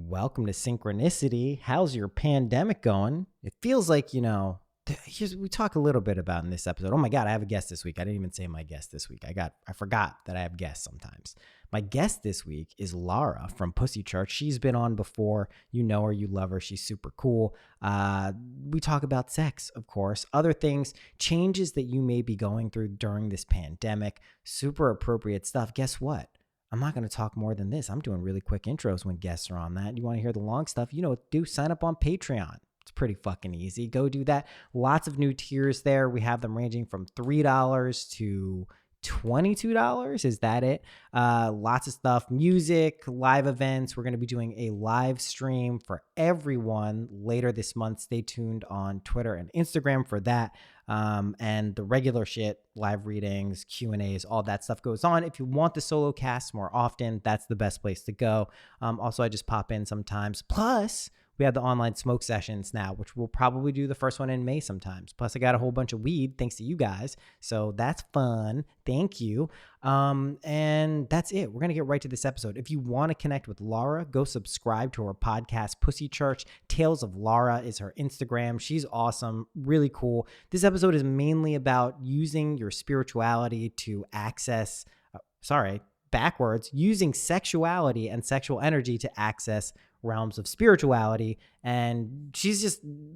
Welcome to Synchronicity. How's your pandemic going? It feels like, we talk a little bit about in this episode. Oh my God, I have a guest this week. I didn't even say my guest this week. I forgot that I have guests sometimes. My guest this week is Lara from Pussy Church. She's been on before. You know her, you love her. She's super cool. We talk about sex, of course, other things, changes that you may be going through during this pandemic, super appropriate stuff. Guess what? I'm not going to talk more than this. I'm doing really quick intros when guests are on that. You want to hear the long stuff? You know what to do. Sign up on Patreon. It's pretty fucking easy. Go do that. Lots of new tiers there. We have them ranging from $3 to $22. Is that it? Lots of stuff, music, live events. We're going to be doing a live stream for everyone later this month. Stay tuned on Twitter and Instagram for that. And the regular shit, live readings, Q&As, all that stuff goes on. If you want the solo cast more often, that's the best place to go. Also, I just pop in sometimes. Plus, we have the online smoke sessions now, which we'll probably do the first one in May sometimes. Plus, I got a whole bunch of weed thanks to you guys. So that's fun. Thank you. And that's it. We're going to get right to this episode. If you want to connect with Lara, go subscribe to her podcast, Pussy Church. Tales of Lara is her Instagram. She's awesome. Really cool. This episode is mainly about using your spirituality to access, using sexuality and sexual energy to access realms of spirituality. And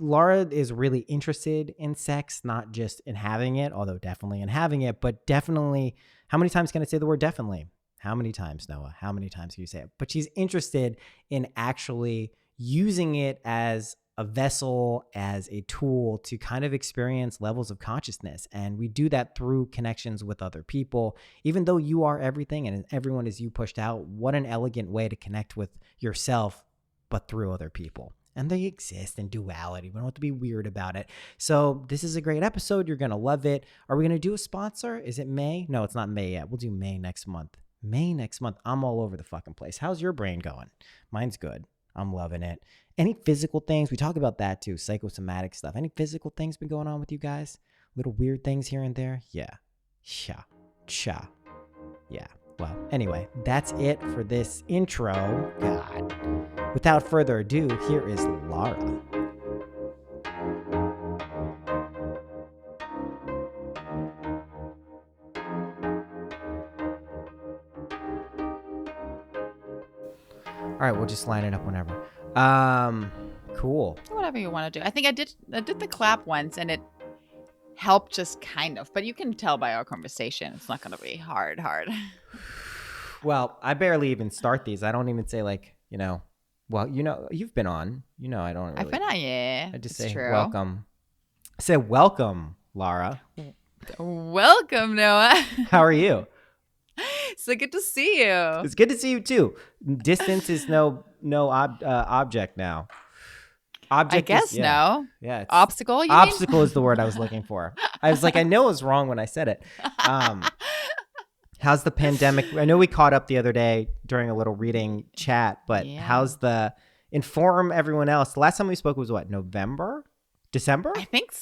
Lara is really interested in sex, not just in having it, although definitely in having it, but definitely, how many times can I say the word definitely? How many times, Noah? How many times can you say it? But she's interested in actually using it as a vessel, as a tool to kind of experience levels of consciousness. And we do that through connections with other people. Even though you are everything and everyone is you pushed out, what an elegant way to connect with yourself, but through other people. And they exist in duality. We don't have to be weird about it. So this is a great episode. You're going to love it. Are we going to do a sponsor? Is it May? No, it's not May yet. We'll do May next month. May next month. I'm all over the fucking place. How's your brain going? Mine's good. I'm loving it. Any physical things? We talk about that too. Psychosomatic stuff. Any physical things been going on with you guys? Little weird things here and there? Yeah. Cha. Yeah. Well, anyway, that's it for this intro. God. Without further ado, here is Lara. All right, we'll just line it up whenever. Cool. Whatever you want to do. I think I did the clap once and it helped just kind of, but you can tell by our conversation it's not going to be hard. Well, I barely even start these. I don't even say you've been on. I don't really. I've been on, yeah. I just it's say true. welcome. I say welcome, Lara. Welcome, Noah. How are you? So good to see you. It's good to see you too. Distance is no object now. Object I guess no. Yeah. Obstacle. You obstacle mean? Is the word I was looking for. I was like, I know it was wrong when I said it. How's the pandemic? I know we caught up the other day during a little reading chat, but how's the inform everyone else? The last time we spoke was what, December? I think.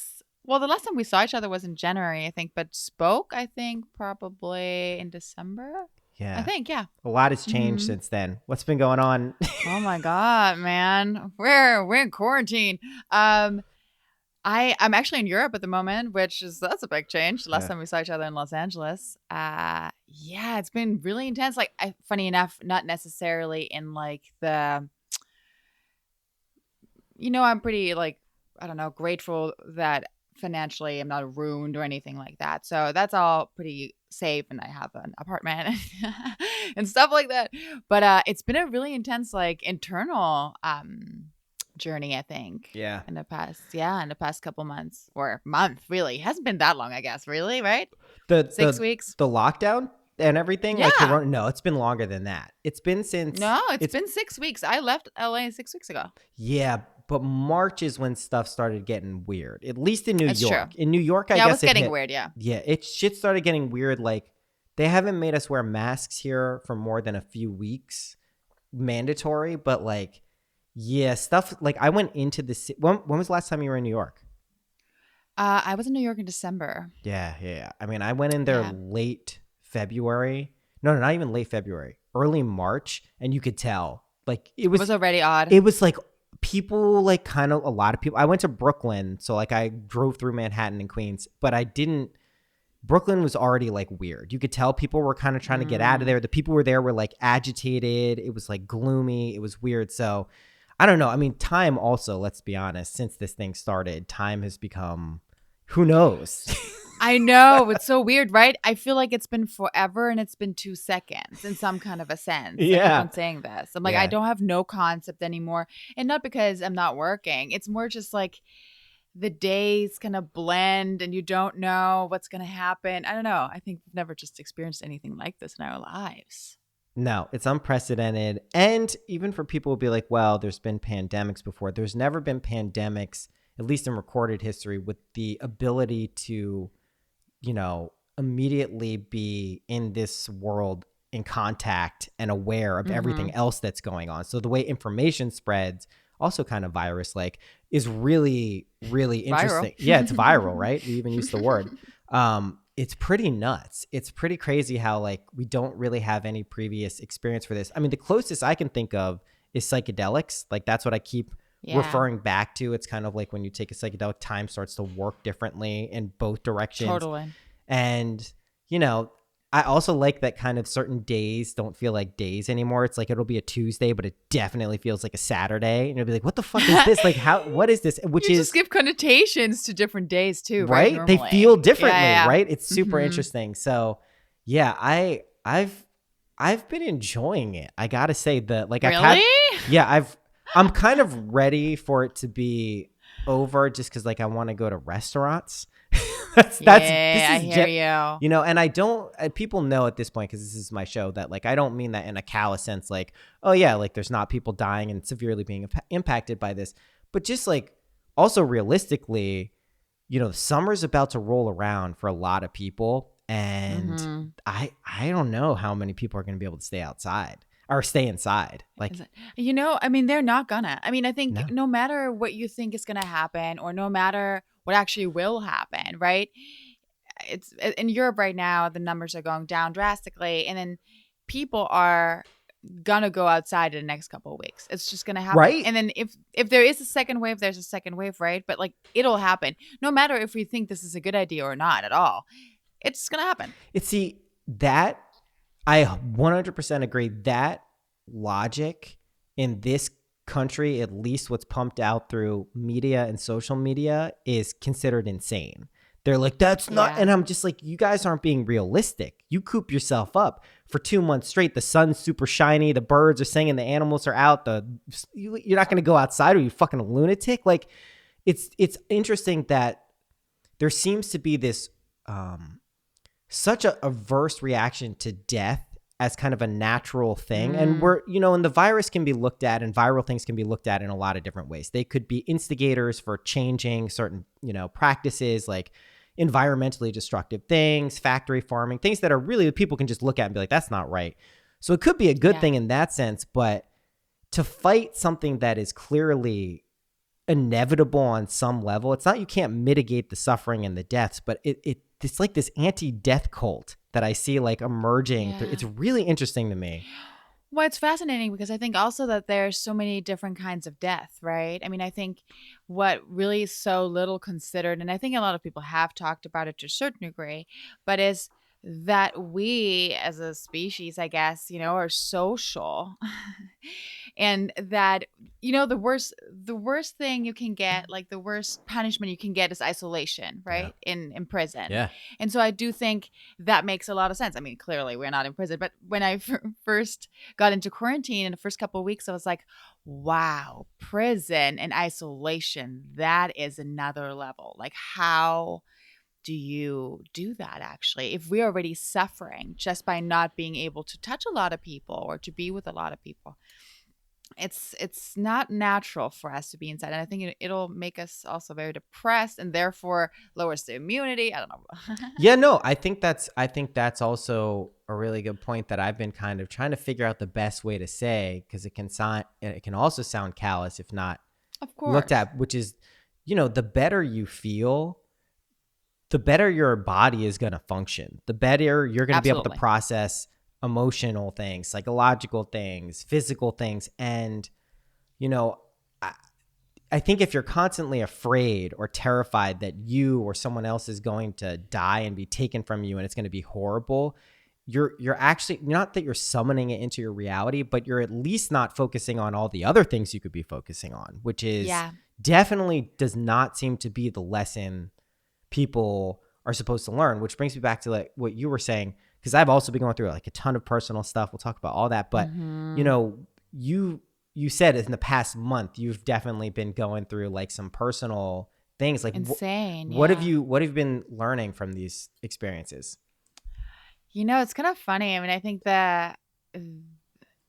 Well, the last time we saw each other was in January, I think, but spoke, I think, probably in December. Yeah. I think, yeah. A lot has changed since then. What's been going on? Oh my God, man. We're in quarantine. I'm actually in Europe at the moment, that's a big change. The last time we saw each other in Los Angeles. It's been really intense. Like, funny enough, not necessarily in like the, I'm pretty grateful that financially I'm not ruined or anything like that. So that's all pretty safe, and I have an apartment and stuff like that. But it's been a really intense internal journey, I think. Yeah. In the past couple months, or month, really. It hasn't been that long, I guess, really, right? 6 weeks. The lockdown and everything? Yeah. No, it's been longer than that. It's been since... No, it's been 6 weeks. I left LA 6 weeks ago. Yeah, but March is when stuff started getting weird, at least in New That's York. True. In New York, I guess it was getting weird, yeah. Yeah, shit started getting weird. Like, they haven't made us wear masks here for more than a few weeks, mandatory. But stuff like I went into the when was the last time you were in New York? I was in New York in December. Yeah. I mean, I went in there late February. No, not even late February. Early March, and you could tell Like It was already odd. it was like people like kind of a lot of people. I went to Brooklyn, so like I drove through Manhattan and Queens, but I didn't. Brooklyn was already like weird. You could tell people were kind of trying to get out of there. The people who were there were like agitated. It was like gloomy. It was weird. So I don't know. I mean, time also, let's be honest, since this thing started, time has become, who knows? I know. It's so weird, right? I feel like it's been forever and it's been 2 seconds in some kind of a sense. I keep Yeah. on saying this. I'm like, Yeah. I don't have no concept anymore. And not because I'm not working. It's more just like the days kind of blend and you don't know what's going to happen. I don't know. I think we've never just experienced anything like this in our lives. No, it's unprecedented. And even for people who be like, well, there's been pandemics before. There's never been pandemics, at least in recorded history, with the ability to, you know, immediately be in this world in contact and aware of everything else that's going on. So the way information spreads, also kind of virus like, is really, really interesting. Viral. Yeah, it's viral, right? We even use the word. It's pretty nuts. It's pretty crazy how like we don't really have any previous experience for this. I mean, the closest I can think of is psychedelics. Like that's what I keep referring back to. It's kind of like when you take a psychedelic, time starts to work differently in both directions. Totally. And, you know, I also like that kind of certain days don't feel like days anymore. It's like it'll be a Tuesday, but it definitely feels like a Saturday. And you'll be like, what the fuck is this? Like, what is this? Which you is just give connotations to different days too, right? right? They feel differently, right? It's super Mhm. interesting. So yeah, I've been enjoying it. I gotta say that like Really? I'm kind of ready for it to be over just because like I want to go to restaurants. I hear you. You know, and I don't, people know at this point, because this is my show, that like I don't mean that in a callous sense, like, oh yeah, like there's not people dying and severely being impacted by this, but just like also realistically, you know, summer's about to roll around for a lot of people, and I don't know how many people are going to be able to stay outside or stay inside. Like, you know, I mean, they're not gonna. I mean, I think No. no matter what you think is gonna happen, or no matter what actually will happen, right? It's in Europe right now, the numbers are going down drastically, and then people are gonna go outside in the next couple of weeks. It's just gonna happen. Right. And then if there is a second wave, there's a second wave, right? But like it'll happen. No matter if we think this is a good idea or not at all. It's gonna happen. That I 100% agree. That logic in this country, at least what's pumped out through media and social media, is considered insane. They're like, that's not, and I'm just like, you guys aren't being realistic. You coop yourself up for 2 months straight. The sun's super shiny. The birds are singing. The animals are out. You're not going to go outside, or you fucking lunatic. Like, it's interesting that there seems to be this such a averse reaction to death as kind of a natural thing. And we're, you know, and the virus can be looked at, and viral things can be looked at in a lot of different ways. They could be instigators for changing certain, you know, practices, like environmentally destructive things, factory farming, things that are really, people can just look at and be like, that's not right. So it could be a good thing in that sense, but to fight something that is clearly inevitable on some level, it's not, you can't mitigate the suffering and the deaths, but it's like this anti-death cult that I see like emerging. It's really interesting to me. Well, it's fascinating because I think also that there's so many different kinds of death, right? I mean, I think what really is so little considered, and I think a lot of people have talked about it to a certain degree, but is that we as a species, I guess, you know, are social. And that, you know, the worst thing you can get, like the worst punishment you can get, is isolation, right? In prison. Yeah. And so I do think that makes a lot of sense. I mean, clearly we're not in prison, but when I first got into quarantine in the first couple of weeks, I was like, wow, prison and isolation, that is another level. Like, how do you do that actually if we're already suffering just by not being able to touch a lot of people or to be with a lot of people? It's not natural for us to be inside, and I think it'll make us also very depressed, and therefore lowers the immunity. I don't know. Yeah, no, I think that's also a really good point that I've been kind of trying to figure out the best way to say, because it can also sound callous if not Of course. looked at, which is, you know, the better you feel, the better your body is going to function, the better you're going to be able to Absolutely. process emotional things, psychological things, physical things. And, you know, I think if you're constantly afraid or terrified that you or someone else is going to die and be taken from you and it's going to be horrible, you're actually, not that you're summoning it into your reality, but you're at least not focusing on all the other things you could be focusing on, which is Yeah. definitely does not seem to be the lesson people are supposed to learn, which brings me back to like what you were saying, because I've also been going through like a ton of personal stuff. We'll talk about all that. But, you know, you said in the past month, you've definitely been going through like some personal things. Like Insane. what have Yeah. you been learning from these experiences? You know, it's kind of funny. I mean, I think that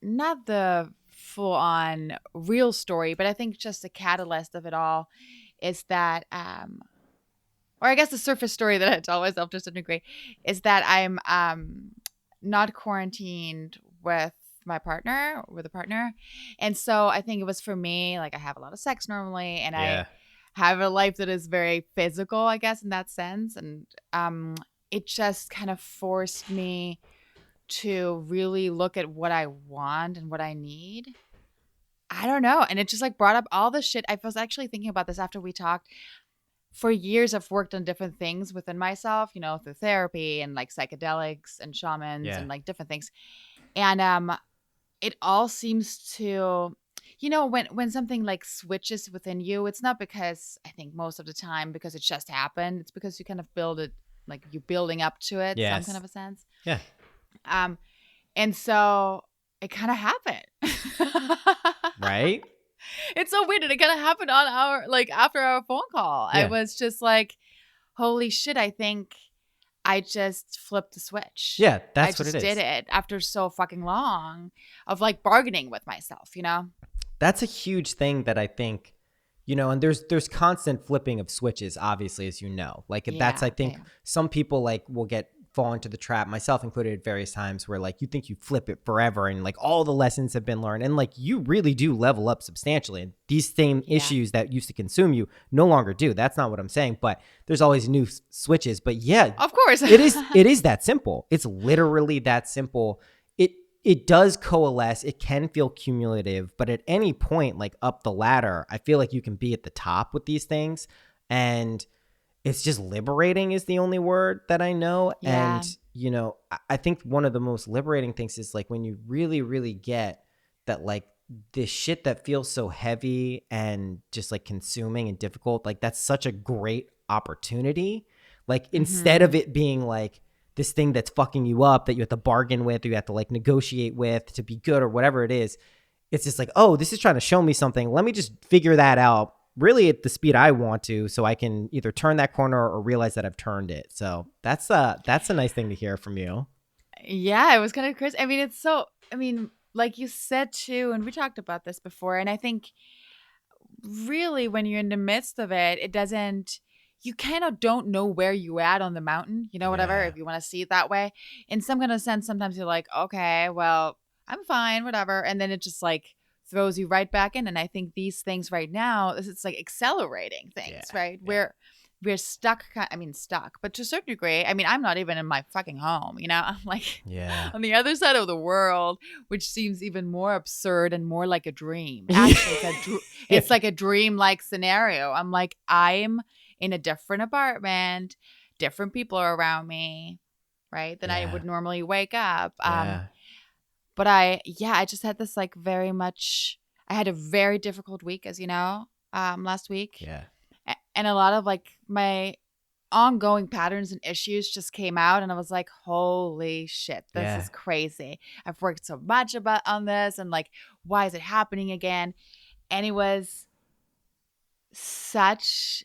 not the full on real story, but I think just the catalyst of it all is that, or I guess the surface story that I tell myself to some degree is that I'm not quarantined with my partner, with a partner. And so I think it was for me, like I have a lot of sex normally and I Yeah. have a life that is very physical, I guess, in that sense. And it just kind of forced me to really look at what I want and what I need. I don't know. And it just like brought up all the shit. I was actually thinking about this after we talked. For years, I've worked on different things within myself, you know, through therapy and like psychedelics and shamans Yeah. and like different things. And it all seems to, you know, when something like switches within you, it's not because I think most of the time because it just happened. It's because you kind of build it, like you're building up to it, some kind Yes. of a sense. Yeah. And so it kind of happened. Right. It's so weird. And it kind of happened on our, like after our phone call. I Yeah. was just like, holy shit, I think I just flipped the switch. Yeah. I That's what it just did is. it after so fucking long of like bargaining with myself, you know? That's a huge thing that I think, you know, and there's constant flipping of switches, obviously, as you know. Like that's, I think, Yeah. some people like will fall into the trap, myself included, at various times where like you think you flip it forever and like all the lessons have been learned and like you really do level up substantially. And these same issues that used to consume you no longer do. That's not what I'm saying, but there's always new switches. But yeah, Of course. it is that simple. It's literally that simple. It does coalesce. It can feel cumulative, but at any point, like up the ladder, I feel like you can be at the top with these things. And it's just liberating is the only word that I know. Yeah. And, you know, I think one of the most liberating things is like when you really, really get that, like this shit that feels so heavy and just like consuming and difficult, like that's such a great opportunity. Like instead of it being like this thing that's fucking you up that you have to bargain with or you have to like negotiate with to be good or whatever it is, it's just like, oh, this is trying to show me something. Let me just figure that out really at the speed I want to, so I can either turn that corner or realize that I've turned it. So that's a nice thing to hear from you. Yeah, it was kind of crazy. I mean, it's so, I mean, like you said too, and we talked about this before, and I think really when you're in the midst of it, it doesn't, you kind of don't know where you're at on the mountain, you know, whatever, Yeah. if you want to see it that way. In some kind of sense, sometimes you're like, okay, well, I'm fine, whatever. And then it just like throws you right back in. And I think these things right now, it's like accelerating things, Yeah. right? We're stuck, I mean, stuck, but to a certain degree, I mean, I'm not even in my fucking home, you know, I'm like Yeah. on the other side of the world, which seems even more absurd and more like a dream. Actually, it's like a dream-like scenario. I'm like, I'm in a different apartment, different people are around me, right? Than I would normally wake up. But I just had this like very much, I had a very difficult week, as you know, last week. Yeah. And a lot of like my ongoing patterns and issues just came out and I was like, holy shit, this is crazy. I've worked so much on this and like, why is it happening again? And it was such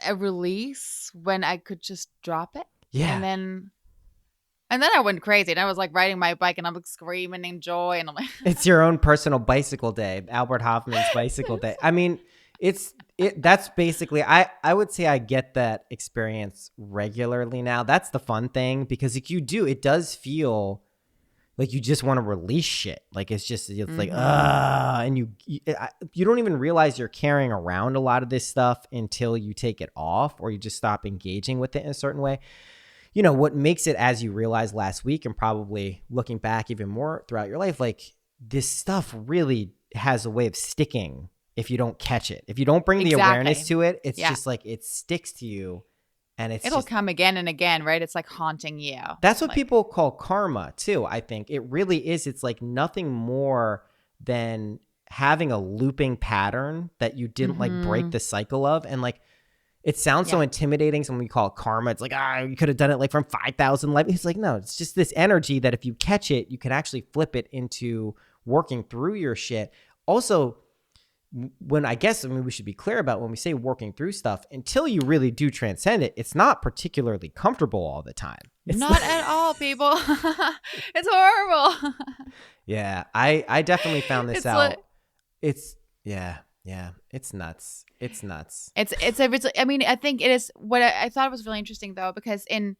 a release when I could just drop it. Yeah. And then I went crazy and I was like riding my bike and I'm like screaming in joy and I'm like It's your own personal bicycle day, Albert Hoffman's bicycle day. I mean, that's basically, I would say I get that experience regularly now. That's the fun thing because like it does feel like you just want to release shit. Like it's like, and you don't even realize you're carrying around a lot of this stuff until you take it off or you just stop engaging with it in a certain way. what makes it, as you realized last week and probably looking back even more throughout your life, like this stuff really has a way of sticking if you don't catch it. If you don't bring the awareness Exactly. to it, it's Yeah. just like it sticks to you, and it's It'll just come again and again, right? It's like haunting you. that's what Like, people call karma too. I think it really is. It's like nothing more than having a looping pattern that you didn't like break the cycle of. And like it sounds so yeah. intimidating. So when we call it karma, it's like, you could have done it like from 5,000 life. It's like, no, it's just this energy that if you catch it, you can actually flip it into working through your shit. Also, we should be clear about when we say working through stuff, until you really do transcend it, it's not particularly comfortable all the time. It's Not at all, people. It's horrible. Yeah, I definitely found this It's like out. It's it's nuts. It's nuts. I mean, I think it is what I thought was really interesting though, because in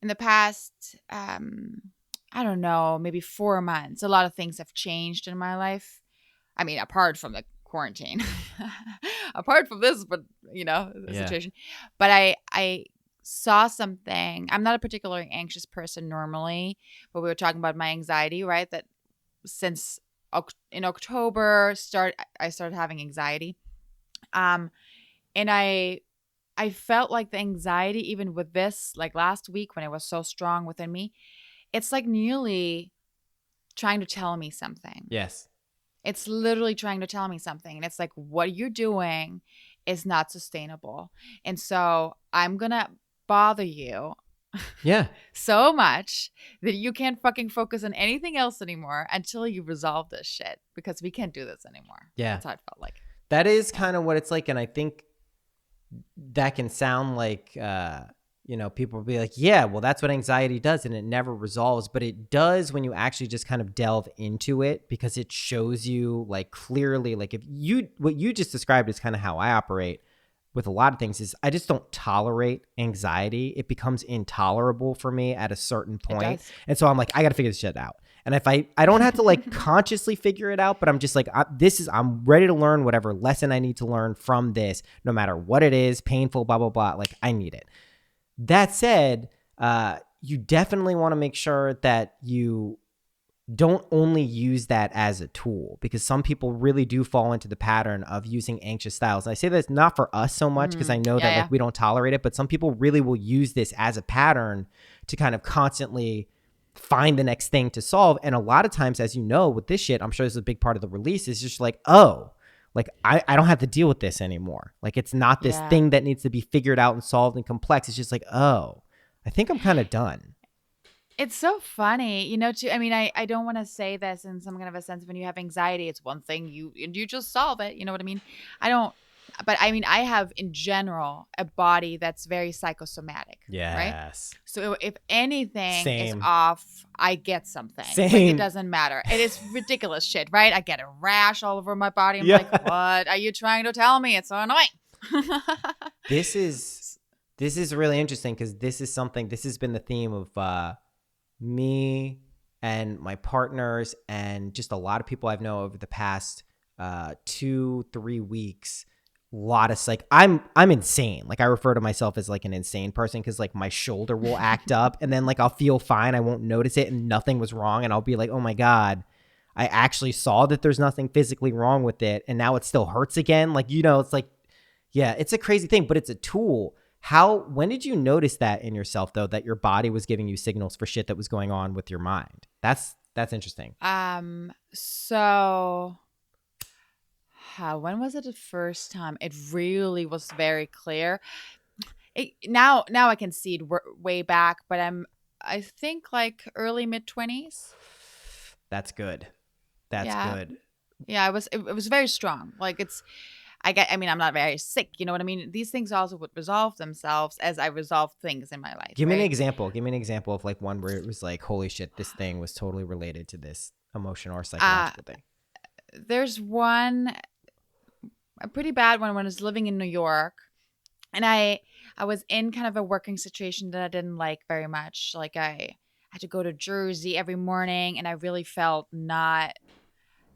the past I don't know, maybe 4 months, a lot of things have changed in my life. I mean, apart from the quarantine. Apart from this, but the Yeah. situation. But I saw something. I'm not a particularly anxious person normally, but we were talking about my anxiety, right? That since in October I started having anxiety. And I felt like the anxiety, even with this, like last week when it was so strong within me, it's like nearly trying to tell me something. Yes. It's literally trying to tell me something. And it's like, what you're doing is not sustainable. And so I'm going to bother you Yeah. so much that you can't fucking focus on anything else anymore until you resolve this shit, because we can't do this anymore. Yeah. That's how it felt like. That is kind of what it's like. And I think that can sound like, people will be like, yeah, well, that's what anxiety does. And it never resolves, but it does when you actually just kind of delve into it, because it shows you like clearly, like what you just described is kind of how I operate with a lot of things is I just don't tolerate anxiety. It becomes intolerable for me at a certain It point. does. And so I'm like, I got to figure this shit out. And if I don't have to like consciously figure it out, but I'm just like, I'm ready to learn whatever lesson I need to learn from this, no matter what it is, painful, blah, blah, blah. Like I need it. That said, you definitely want to make sure that you don't only use that as a tool, because some people really do fall into the pattern of using anxious styles. And I say that's not for us so much because I know that like we don't tolerate it, but some people really will use this as a pattern to kind of constantly find the next thing to solve. And a lot of times, as you know, with this shit, I'm sure this is a big part of the release, is just like, oh, like I don't have to deal with this anymore. Like it's not this thing that needs to be figured out and solved and complex. It's just like, oh, I think I'm kind of done. It's so funny, too. I mean, I don't want to say this in some kind of a sense. When you have anxiety, it's one thing, you just solve it. You know what I mean? I don't, but I mean, I have in general a body that's very psychosomatic. Yes. Right? So if anything is Same. off, I get something. Same. Like it doesn't matter. It is ridiculous shit, right? I get a rash all over my body. I'm like, what are you trying to tell me? It's so annoying. This is really interesting, because this has been the theme of me and my partners and just a lot of people I've known over the past 2-3 weeks. A lot of I'm insane. Like I refer to myself as like an insane person, because like my shoulder will act up and then like I'll feel fine. I won't notice it and nothing was wrong. And I'll be like, oh my God, I actually saw that there's nothing physically wrong with it. And now it still hurts again. Like, it's like, yeah, it's a crazy thing, but it's a tool. When did you notice that in yourself though, that your body was giving you signals for shit that was going on with your mind? That's interesting. So when was it the first time? It really was very clear. Now I can see it way back, but I think like early mid-20s. That's good. That's good. Yeah, it was very strong. Like I mean, I'm not very sick. You know what I mean? These things also would resolve themselves as I resolve things in my life. Give me an example. Give me an example of like one where it was like, holy shit, this thing was totally related to this emotional or psychological thing. There's a pretty bad one when I was living in New York, and I was in kind of a working situation that I didn't like very much. Like I had to go to Jersey every morning, and I really felt not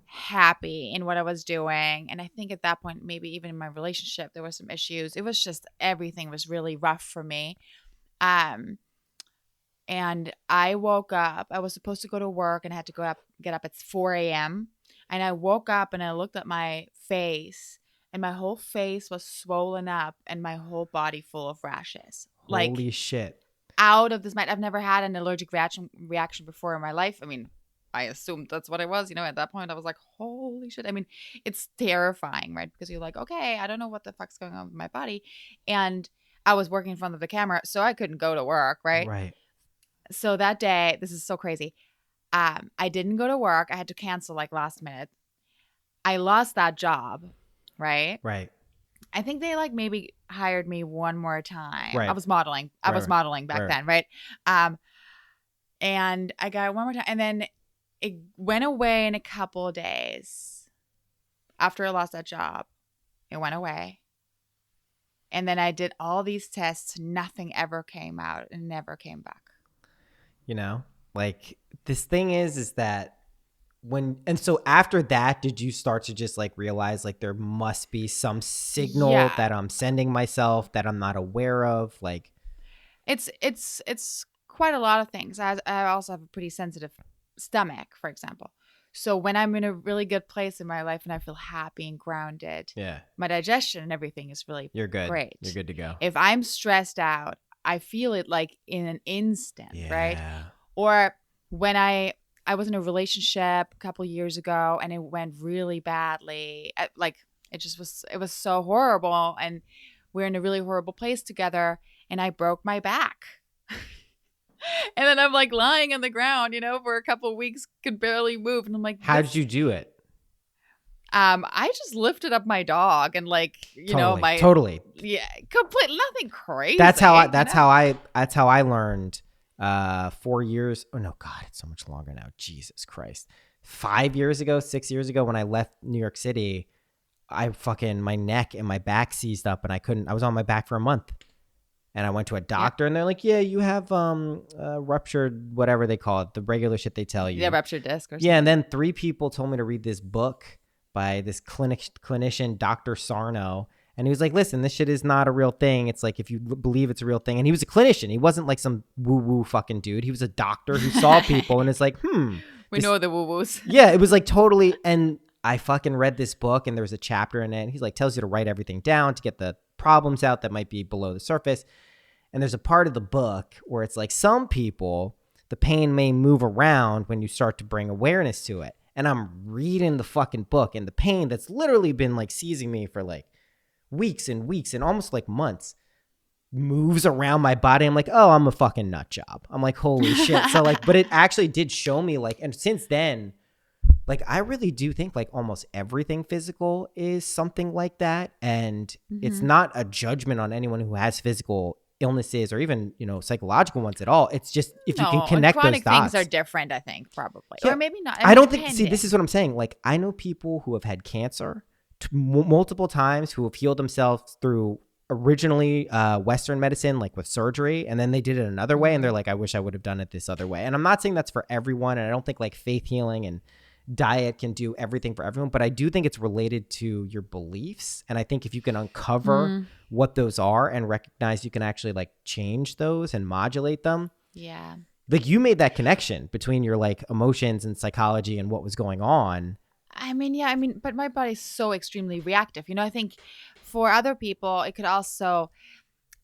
happy in what I was doing. And I think at that point, maybe even in my relationship, there were some issues. It was just everything was really rough for me. And I woke up. I was supposed to go to work and I had to get up at 4 a.m. And I woke up and I looked at my face, and my whole face was swollen up and my whole body full of rashes. Like, Holy shit. out of this mind. I've never had an allergic reaction before in my life. I mean, I assumed that's what it was. At that point, I was like, holy shit. I mean, it's terrifying, right? Because you're like, okay, I don't know what the fuck's going on with my body. And I was working in front of the camera, so I couldn't go to work, right? Right. So that day, this is so crazy. I didn't go to work. I had to cancel like last minute. I lost that job, right? Right. I think they like maybe hired me one more time. Right. I was modeling. I was modeling back then, right? And I got it one more time, and then it went away in a couple of days. After I lost that job, it went away. And then I did all these tests. Nothing ever came out and never came back. Like this thing is that so after that, did you start to just like realize like there must be some signal that I'm sending myself that I'm not aware of? Like it's quite a lot of things. I also have a pretty sensitive stomach, for example. So when I'm in a really good place in my life and I feel happy and grounded, my digestion and everything is really great. You're good to go. If I'm stressed out, I feel it like in an instant, right? Or when I was in a relationship a couple years ago and it went really badly. Like it was so horrible, and we're in a really horrible place together, and I broke my back. And then I'm like lying on the ground, for a couple of weeks, could barely move. And I'm like, how did you do it? I just lifted up my dog and totally. Yeah, complete nothing crazy. That's how I learned 4 years. Oh no, God, it's so much longer now. Jesus Christ. 5 years ago, 6 years ago, when I left New York City, my neck and my back seized up and I was on my back for a month. And I went to a doctor and they're like, yeah, you have ruptured, whatever they call it, the regular shit they tell you. Yeah, ruptured disc or something. Yeah, and then 3 people told me to read this book by this clinician, Dr. Sarno. And he was like, listen, this shit is not a real thing. It's like if you believe it's a real thing. And he was a clinician. He wasn't like some woo-woo fucking dude. He was a doctor who saw people. And it's like, We know the woo-woos. Yeah, it was like totally. And I fucking read this book and there was a chapter in it. And he's like, tells you to write everything down to get the problems out that might be below the surface. And there's a part of the book where it's like some people, the pain may move around when you start to bring awareness to it. And I'm reading the fucking book and the pain that's literally been like seizing me for like weeks and weeks and almost like months moves around my body. I'm like, oh, I'm a fucking nut job. I'm like, holy shit. So like, but it actually did show me like, and since then, like, I really do think like almost everything physical is something like that. And it's not a judgment on anyone who has physical illnesses or even, psychological ones at all. It's just if you can connect those dots. Chronic things are different, I think, probably. Yeah. Or maybe not. I don't think, see, this is what I'm saying. Like, I know people who have had cancer multiple times who have healed themselves through originally Western medicine, like with surgery, and then they did it another way. And they're like, I wish I would have done it this other way. And I'm not saying that's for everyone. And I don't think like faith healing and diet can do everything for everyone, but I do think it's related to your beliefs. And I think if you can uncover what those are and recognize you can actually like change those and modulate them. Yeah. Like you made that connection between your like emotions and psychology and what was going on. But my body's so extremely reactive. I think for other people, it could also,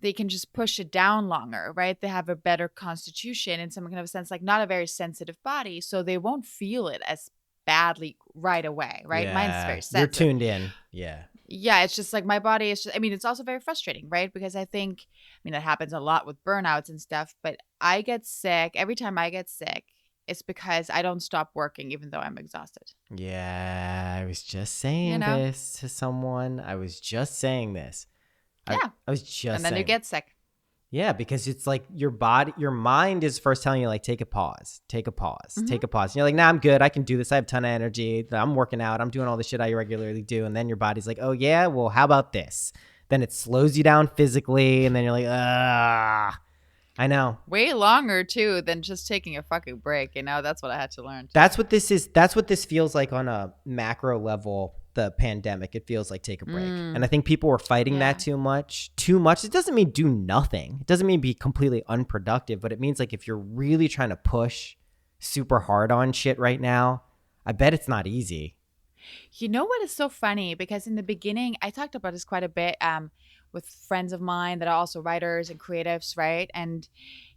they can just push it down longer, right? They have a better constitution in some kind of a sense, like not a very sensitive body. So they won't feel it as badly right away, right? Yeah. Mine's very sensitive. You're tuned in. Yeah. Yeah, it's just like my body is just, it's also very frustrating, right? Because I think, that happens a lot with burnouts and stuff, but I get sick. Every time I get sick, it's because I don't stop working even though I'm exhausted. Yeah, I was just saying this to someone. I was just saying this. Yeah. I was just And then you get sick. Yeah, because it's like your mind is first telling you like, take a pause, take a pause. And you're like, nah, I'm good. I can do this. I have a ton of energy. I'm working out. I'm doing all the shit I regularly do. And then your body's like, oh yeah, well, how about this? Then it slows you down physically. And then you're like, ah, I know. Way longer too than just taking a fucking break. That's what I had to learn. That's what this is. That's what this feels like on a macro level the pandemic, it feels like take a break. And I think people were fighting that too much. It doesn't mean do nothing. It doesn't mean be completely unproductive, but it means like if you're really trying to push super hard on shit right now, I bet it's not easy. You know what is so funny? Because in the beginning, I talked about this quite a bit with friends of mine that are also writers and creatives, right? And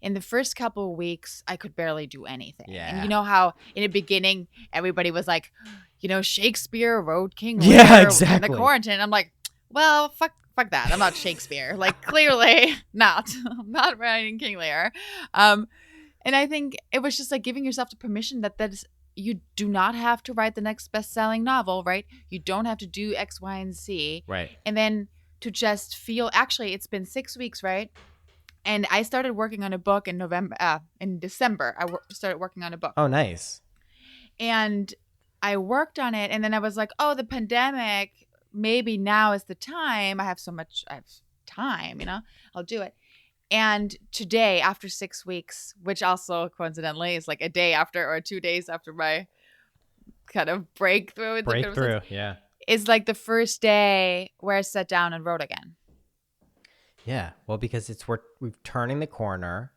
in the first couple of weeks, I could barely do anything. Yeah. And you know how in the beginning, everybody was like, you know, Shakespeare wrote King Lear in the quarantine. I'm like, well, fuck that. I'm not Shakespeare. Like, clearly not. I'm not writing King Lear. And I think it was just like giving yourself the permission that is, you do not have to write the next best-selling novel, right? You don't have to do X, Y, and Z. Right. And then to just feel, actually, it's been 6 weeks, right? And I started working on a book in December. I started working on a book. Oh, nice. And I worked on it, and then I was like, oh, the pandemic, maybe now is the time. I have time, you know, I'll do it. And today, after 6 weeks, which also coincidentally is like a day after or 2 days after my kind of breakthrough. Yeah. Is like the first day where I sat down and wrote again. Yeah. Well, because we're turning the corner.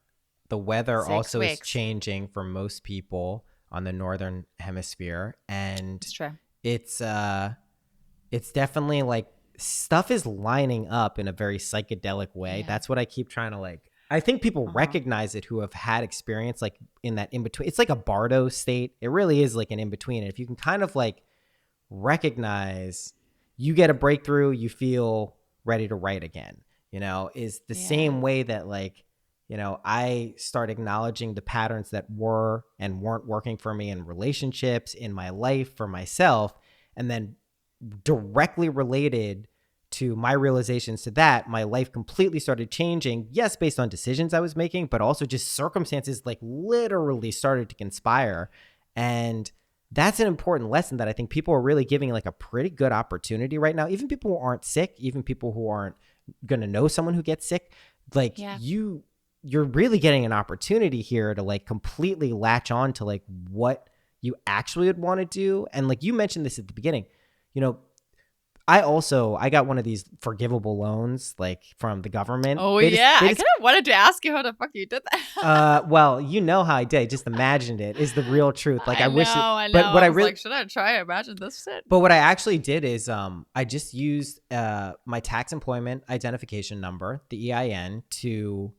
The weather also is changing for most people on the northern hemisphere. And it's true. It's definitely like stuff is lining up in a very psychedelic way. Yeah. That's what I keep trying to like. I think people recognize it who have had experience like in that in between. It's like a Bardo state. It really is like an in between. And if you can kind of like recognize you get a breakthrough, you feel ready to write again, you know, is the same way that like, you know, I start acknowledging the patterns that were and weren't working for me in relationships, in my life, for myself, and then directly related to my realizations to that, my life completely started changing. Yes, based on decisions I was making, but also just circumstances like literally started to conspire. And that's an important lesson that I think people are really giving like a pretty good opportunity right now. Even people who aren't sick, even people who aren't going to know someone who gets sick, like you're really getting an opportunity here to like completely latch on to like what you actually would want to do. And like you mentioned this at the beginning, you know, I got one of these forgivable loans like from the government. Oh, I kind of wanted to ask you how the fuck you did that. Well, you know how I did. I just imagined it is the real truth. Like I wish it, I know. But what I really like, should I try to imagine this shit? But what I actually did is I just used my tax employment identification number, the EIN, to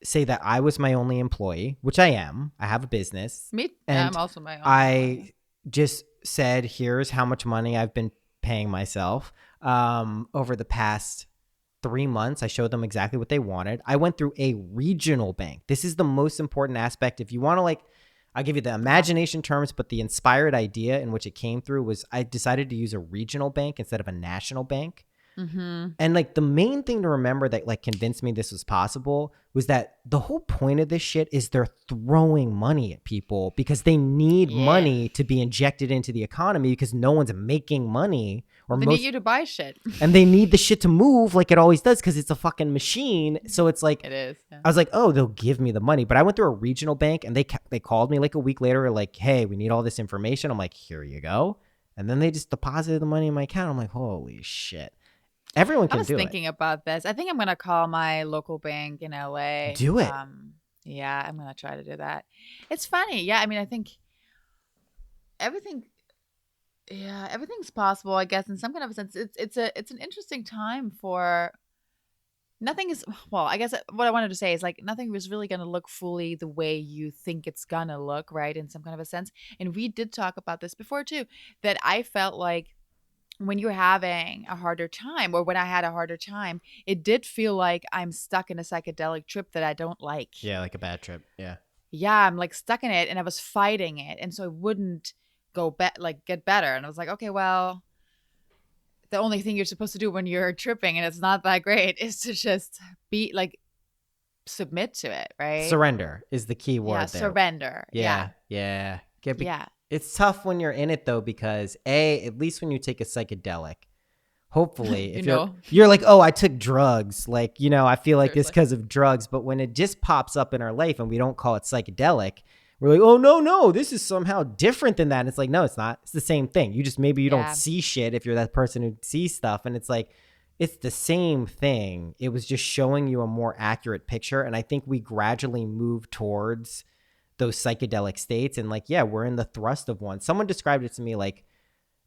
say that I was my only employee, which I am. I have a business. And I'm also my own. I just said, here's how much money I've been paying myself over the past 3 months. I showed them exactly what they wanted. I went through a regional bank. This is the most important aspect. If you want to like, I'll give you the imagination terms, but the inspired idea in which it came through was I decided to use a regional bank instead of a national bank. Mm-hmm. And like the main thing to remember that like convinced me this was possible was that the whole point of this shit is they're throwing money at people because they need money to be injected into the economy because no one's making money. Or they need you to buy shit. And they need the shit to move like it always does because it's a fucking machine. So it's like, it is. Yeah. I was like, oh, they'll give me the money. But I went through a regional bank and they called me like a week later like, hey, we need all this information. I'm like, here you go. And then they just deposited the money in my account. I'm like, holy shit. Everyone can do it. I was thinking about this. I think I'm going to call my local bank in LA. Do it. Yeah, I'm going to try to do that. It's funny. Yeah, I mean, I think everything's possible, I guess, in some kind of a sense. It's an interesting time for nothing is, well, I guess what I wanted to say is like nothing was really going to look fully the way you think it's going to look, right, in some kind of a sense. And we did talk about this before too, that I felt like when you're having a harder time, or when I had a harder time, it did feel like I'm stuck in a psychedelic trip that I don't like. Yeah, like a bad trip. Yeah. Yeah, I'm like stuck in it, and I was fighting it, and so I wouldn't get better. And I was like, okay, well, the only thing you're supposed to do when you're tripping and it's not that great is to just be like submit to it, right? Surrender is the key word there. Surrender. Yeah. It's tough when you're in it though, because at least when you take a psychedelic, hopefully if you're like, oh, I took drugs, like, you know, I feel like this because of drugs. But when it just pops up in our life and we don't call it psychedelic, we're like, oh no, this is somehow different than that. And it's like, no, it's not. It's the same thing. You just, maybe you don't Yeah. see shit if you're that person who sees stuff. And it's like, it's the same thing. It was just showing you a more accurate picture. And I think we gradually move towards those psychedelic states. And like, yeah, we're in the thrust of one. Someone described it to me like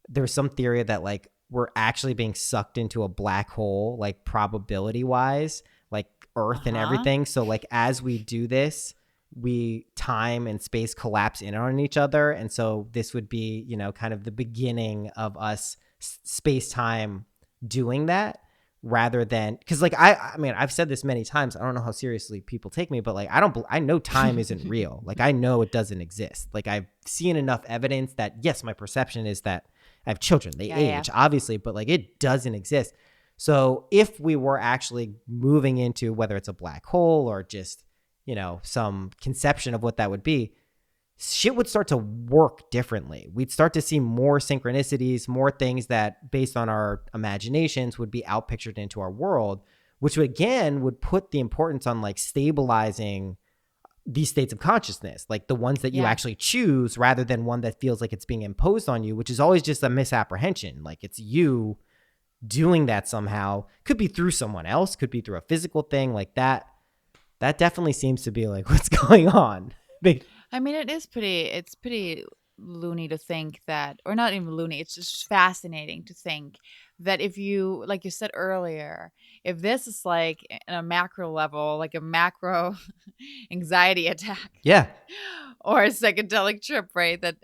there's some theory that like we're actually being sucked into a black hole, like probability wise, like Earth and everything. So like as we do this, we time and space collapse in on each other. And so this would be, you know, kind of the beginning of us space time doing that, rather than, because like I mean I've said this many times, I don't know how seriously people take me, but like I know time isn't real. Like I know it doesn't exist. Like I've seen enough evidence that yes, my perception is that I have children, they age obviously, but like it doesn't exist. So if we were actually moving into whether it's a black hole or just, you know, some conception of what that would be, shit would start to work differently. We'd start to see more synchronicities, more things that based on our imaginations would be outpictured into our world, which again would put the importance on like stabilizing these states of consciousness, like the ones that you actually choose rather than one that feels like it's being imposed on you, which is always just a misapprehension. Like it's you doing that somehow. Could be through someone else, could be through a physical thing like that. That definitely seems to be like what's going on. I mean, it's pretty loony to think that, or not even loony, it's just fascinating to think that if you, like you said earlier, if this is like in a macro level, like a macro anxiety attack, Yeah. or a psychedelic trip, right? That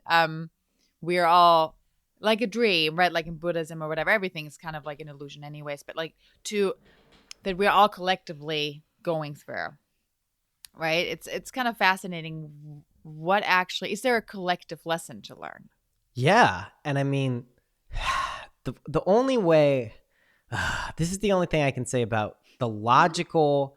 we're all like a dream, right? Like in Buddhism or whatever, everything is kind of like an illusion anyways, but like that we're all collectively going through, right? It's kind of fascinating. What actually is there a collective lesson to learn? Yeah. And I mean, the only way, this is the only thing I can say about the logical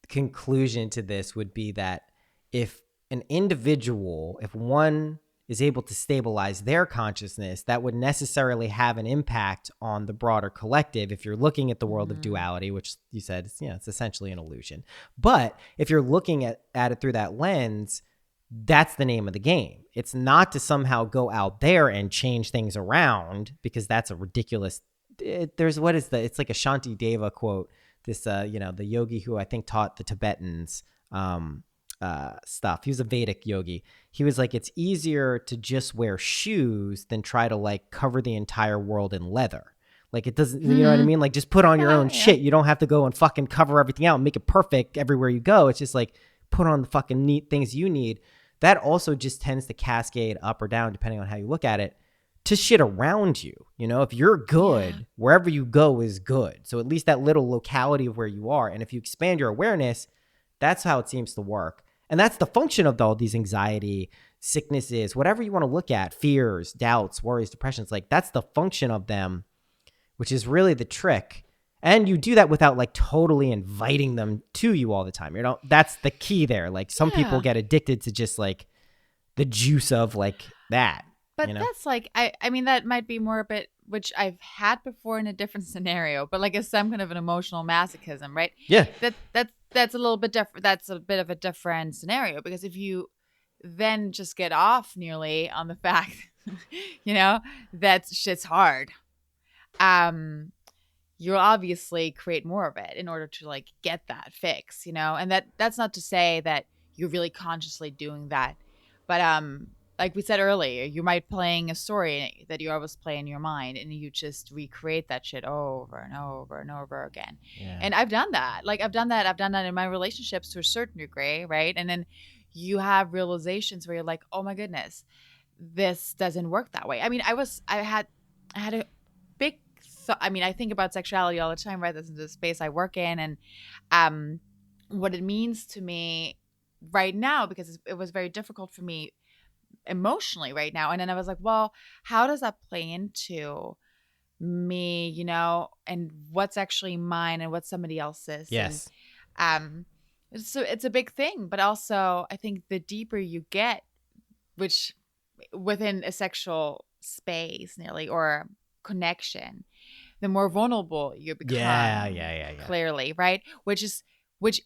conclusion to this would be that if an individual, if one is able to stabilize their consciousness, that would necessarily have an impact on the broader collective. If you're looking at the world of duality, which you said, it's essentially an illusion. But if you're looking at it through that lens, that's the name of the game. It's not to somehow go out there and change things around, because that's a ridiculous. It's like a Shanti Deva quote. This, the yogi who I think taught the Tibetans stuff. He was a Vedic yogi. He was like, it's easier to just wear shoes than try to like cover the entire world in leather. Like it doesn't, you know what I mean? Like just put on your own shit. You don't have to go and fucking cover everything out and make it perfect everywhere you go. It's just like put on the fucking neat things you need. That also just tends to cascade up or down depending on how you look at it to shit around you. You know, if you're good, wherever you go is good. So at least that little locality of where you are. And if you expand your awareness, that's how it seems to work. And that's the function of all these anxiety, sicknesses, whatever you want to look at, fears, doubts, worries, depressions, like that's the function of them, which is really the trick. And you do that without like totally inviting them to you all the time. You know, that's the key there. Like some people get addicted to just like the juice of like that. But you know? that's like, I mean, that might be more a bit, which I've had before in a different scenario, but like some kind of an emotional masochism, right? Yeah. That's a little bit different. That's a bit of a different scenario, because if you then just get off nearly on the fact, that shit's hard, you'll obviously create more of it in order to like get that fix, and that's not to say that you're really consciously doing that, but like we said earlier, you might playing a story that you always play in your mind, and you just recreate that shit over and over and over again. And I've done that. Like I've done that in my relationships to a certain degree, right? And then you have realizations where you're like, oh my goodness, this doesn't work that way. I mean, I had a big I think about sexuality all the time, right? This is the space I work in, and what it means to me right now, because it was very difficult for me emotionally right now. And then I was like, well, how does that play into me, and what's actually mine and what's somebody else's? Yes. And so it's a big thing, but also I think the deeper you get, which within a sexual space nearly, or connection, the more vulnerable you become. Yeah. Clearly, right? Which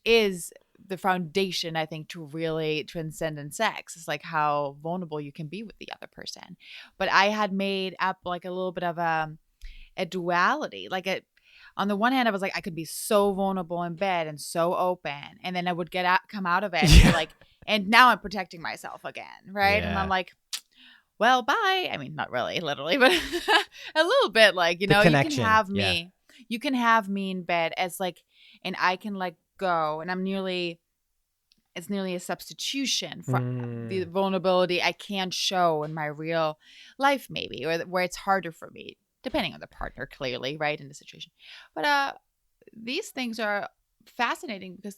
is the foundation, I think, to really transcend in sex is like how vulnerable you can be with the other person. But I had made up like a little bit of a duality. Like on the one hand, I was like, I could be so vulnerable in bed and so open, and then I would come out of it and be like, and now I'm protecting myself again, right? And I'm Yeah. like, well, bye. I mean, not really, literally, but a little bit. Like, The you can connection. have Yeah. me, you can have me in bed as like, and I can like go, and it's nearly a substitution for the vulnerability I can show in my real life, maybe, or where it's harder for me, depending on the partner, clearly, right, in the situation. But these things are fascinating because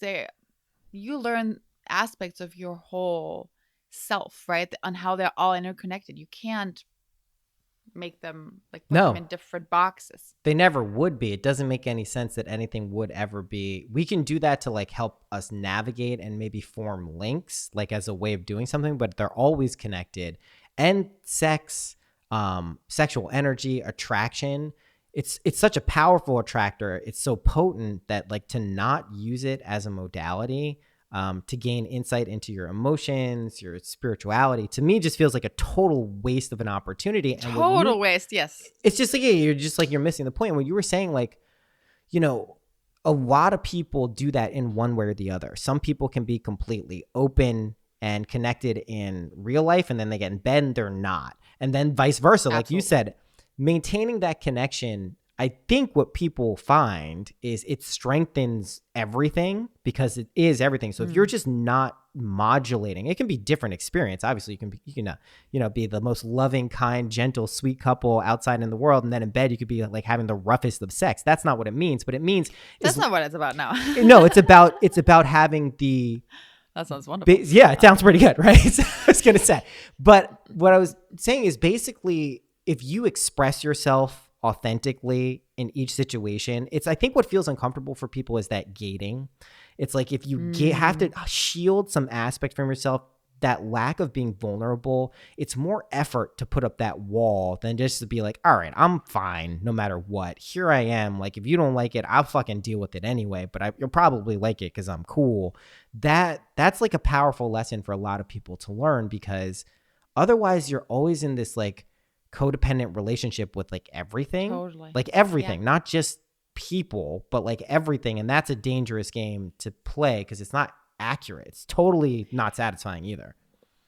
you learn aspects of your whole self, right, on how they're all interconnected. You can't make them like put them No. in different boxes. They never would be. It doesn't make any sense that anything would ever be. We can do that to like help us navigate and maybe form links, like as a way of doing something, but they're always connected. And sex, sexual energy, attraction, it's such a powerful attractor. It's so potent that like to not use it as a modality, to gain insight into your emotions, your spirituality, to me just feels like a total waste of an opportunity. And Total waste, yes. It's just like, you're missing the point. When you were saying like, a lot of people do that in one way or the other. Some people can be completely open and connected in real life, and then they get in bed and they're not. And then vice versa. Absolutely. Like you said, maintaining that connection, I think what people find is it strengthens everything because it is everything. So if you're just not modulating, it can be different experience. Obviously you can be the most loving, kind, gentle, sweet couple outside in the world. And then in bed, you could be like having the roughest of sex. That's not what it means, but it means that's not what it's about now. No, it's about having the, that sounds wonderful. Yeah, it sounds pretty good, right? I was going to say, but what I was saying is basically if you express yourself authentically in each situation, I think what feels uncomfortable for people is that gating. It's like if you have to shield some aspect from yourself, that lack of being vulnerable, it's more effort to put up that wall than just to be like, all right, I'm fine no matter what. Here I am. Like, if you don't like it, I'll fucking deal with it anyway, but you'll probably like it because I'm cool. That's like a powerful lesson for a lot of people to learn, because otherwise you're always in this like codependent relationship with like everything. Totally. Like everything, not just people, but like everything. And that's a dangerous game to play because it's not accurate. It's totally not satisfying either.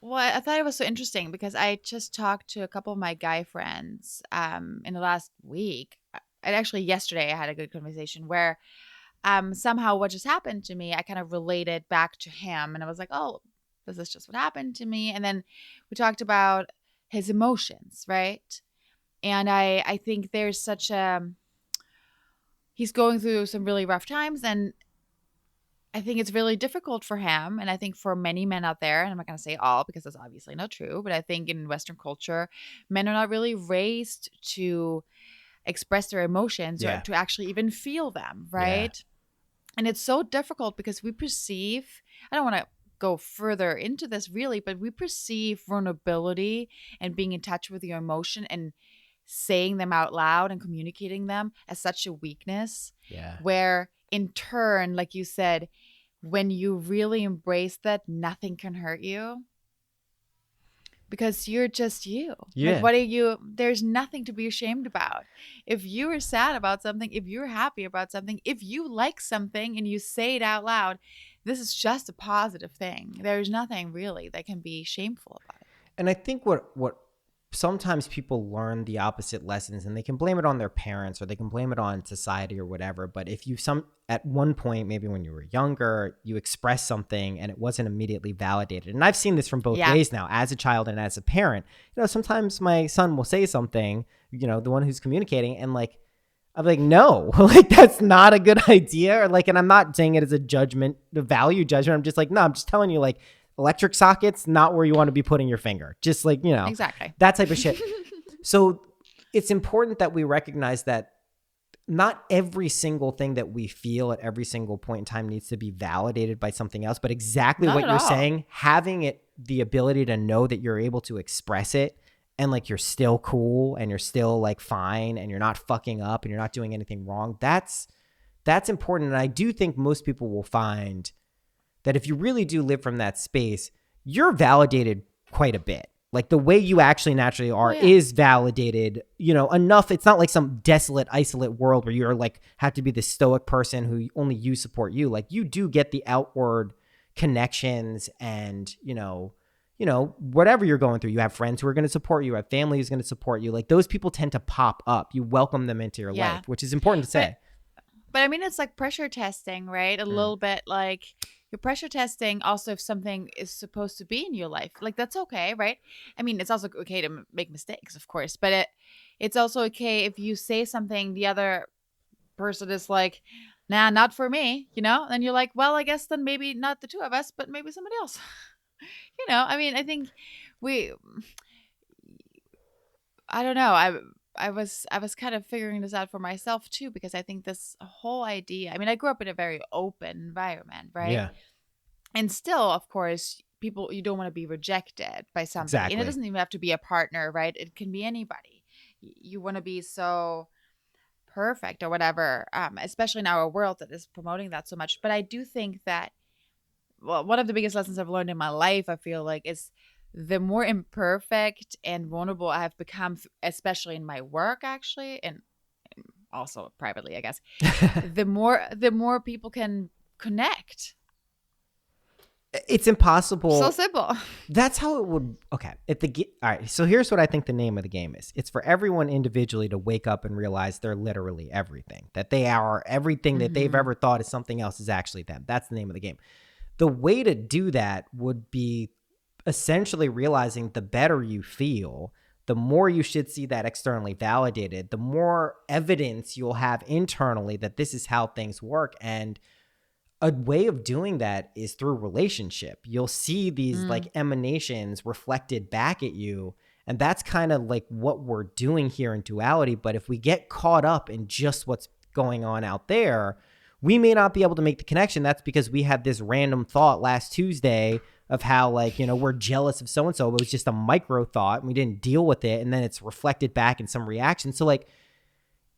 Well, I thought it was so interesting because I just talked to a couple of my guy friends in the last week. And actually yesterday I had a good conversation where somehow what just happened to me, I kind of related back to him, and I was like, oh, this is just what happened to me. And then we talked about his emotions, right? And I think there's he's going through some really rough times, and I think it's really difficult for him, and I think for many men out there, and I'm not going to say all because that's obviously not true, but I think in Western culture, men are not really raised to express their emotions or to actually even feel them, right? Yeah. And it's so difficult because we perceive, I don't want to go further into this really, but we perceive vulnerability and being in touch with your emotion and saying them out loud and communicating them as such a weakness. Yeah. Where in turn, like you said, when you really embrace that, nothing can hurt you because you're just you. Yeah. Like, there's nothing to be ashamed about. If you are sad about something, if you're happy about something, if you like something and you say it out loud, this is just a positive thing. There's nothing really that can be shameful about it. And I think what sometimes people learn the opposite lessons, and they can blame it on their parents or they can blame it on society or whatever. But if you at one point, maybe when you were younger, you expressed something and it wasn't immediately validated. And I've seen this from both ways now, as a child and as a parent. Sometimes my son will say something, the one who's communicating, and like, I'm like, no, like that's not a good idea. Or like, and I'm not saying it as a value judgment. I'm just like, no, I'm just telling you, like, electric sockets, not where you want to be putting your finger. Just like, exactly that type of shit. So it's important that we recognize that not every single thing that we feel at every single point in time needs to be validated by something else, but exactly what you're saying, having the ability to know that you're able to express it and like you're still cool and you're still like fine and you're not fucking up and you're not doing anything wrong. That's important. And I do think most people will find that if you really do live from that space, you're validated quite a bit. Like the way you actually naturally are is validated, enough. It's not like some desolate, isolate world where you're like have to be the stoic person who only you support you. Like you do get the outward connections and, whatever you're going through. You have friends who are going to support you, have family who's going to support you. Like those people tend to pop up. You welcome them into your life, which is important to say. But I mean, it's like pressure testing, right? A little bit like you're pressure testing also if something is supposed to be in your life. Like that's okay, right? I mean, it's also okay to make mistakes, of course, but it's also okay if you say something, the other person is like, nah, not for me, and you're like, well, I guess then maybe not the two of us, but maybe somebody else. I mean, I think I don't know. I was kind of figuring this out for myself too, because I think this whole idea, I mean, I grew up in a very open environment, right? Yeah. And still, of course, you don't want to be rejected by somebody. Exactly. And it doesn't even have to be a partner, right? It can be anybody. You want to be so perfect or whatever, especially in our world that is promoting that so much. But I do think that, well, one of the biggest lessons I've learned in my life, I feel like, is the more imperfect and vulnerable I have become, especially in my work, actually, and also privately, I guess, the more people can connect. It's impossible. So simple. That's how it would. Okay. All right. So here's what I think the name of the game is. It's for everyone individually to wake up and realize they're literally everything, that they are everything that they've ever thought is something else is actually them. That's the name of the game. The way to do that would be essentially realizing the better you feel, the more you should see that externally validated, the more evidence you'll have internally that this is how things work. And a way of doing that is through relationship. You'll see these like emanations reflected back at you. And that's kind of like what we're doing here in duality. But if we get caught up in just what's going on out there, we may not be able to make the connection. That's because we had this random thought last Tuesday of how like, we're jealous of so-and-so. It was just a micro thought and we didn't deal with it. And then it's reflected back in some reaction. So like,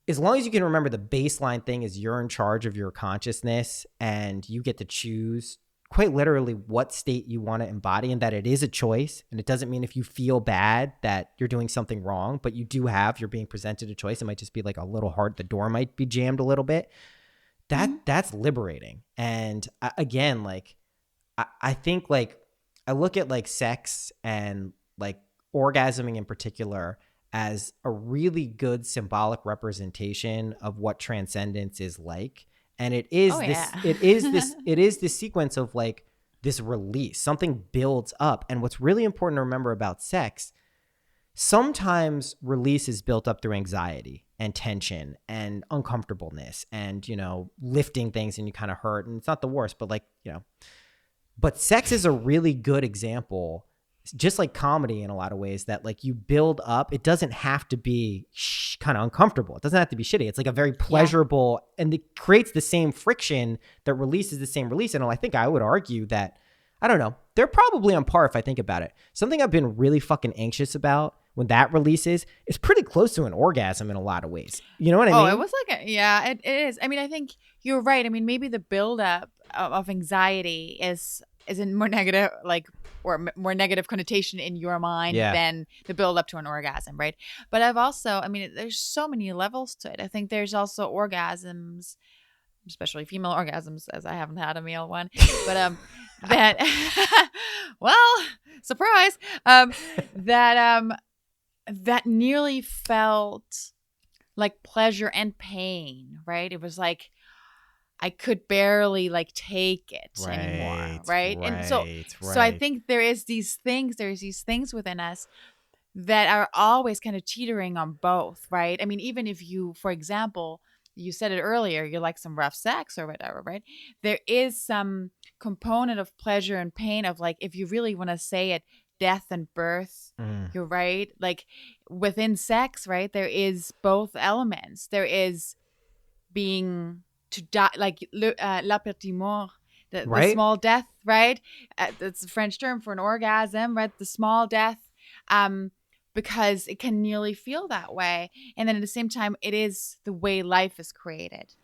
as long as you can remember the baseline thing is you're in charge of your consciousness and you get to choose quite literally what state you want to embody, and that it is a choice. And it doesn't mean if you feel bad that you're doing something wrong, but you're being presented a choice. It might just be like a little hard. The door might be jammed a little bit. That's liberating. And again, like, I think like I look at like sex and like orgasming in particular as a really good symbolic representation of what transcendence is like. And it is this sequence of like this release, something builds up. And what's really important to remember about sex, sometimes release is built up through anxiety and tension and uncomfortableness and, lifting things and you kind of hurt. And it's not the worst, but like, but sex is a really good example, just like comedy in a lot of ways, that like you build up. It doesn't have to be kind of uncomfortable. It doesn't have to be shitty. It's like a very pleasurable, and it creates the same friction that releases the same release. And I think I would argue that, I don't know, they're probably on par if I think about it. Something I've been really fucking anxious about when that releases is pretty close to an orgasm in a lot of ways. You know what I mean? Oh, it was like, it is. I mean, I think you're right. I mean, maybe the buildup of anxiety is in more negative, like, or more negative connotation in your mind than the build up to an orgasm, right? But I've also, I mean, there's so many levels to it. I think there's also orgasms, especially female orgasms, as I haven't had a male one, but that, well, surprise, that nearly felt like pleasure and pain, right? It was like I could barely like take it anymore, right? And so I think there's these things within us that are always kind of teetering on both, right? I mean, even if you, for example, you said it earlier, you like some rough sex or whatever, right? There is some component of pleasure and pain of like, if you really want to say it, death and birth. You're right. Like within sex, right? There is both elements. There is being to die, like la petite mort, the small death, right? That's a French term for an orgasm, right? The small death, because it can nearly feel that way. And then at the same time, it is the way life is created.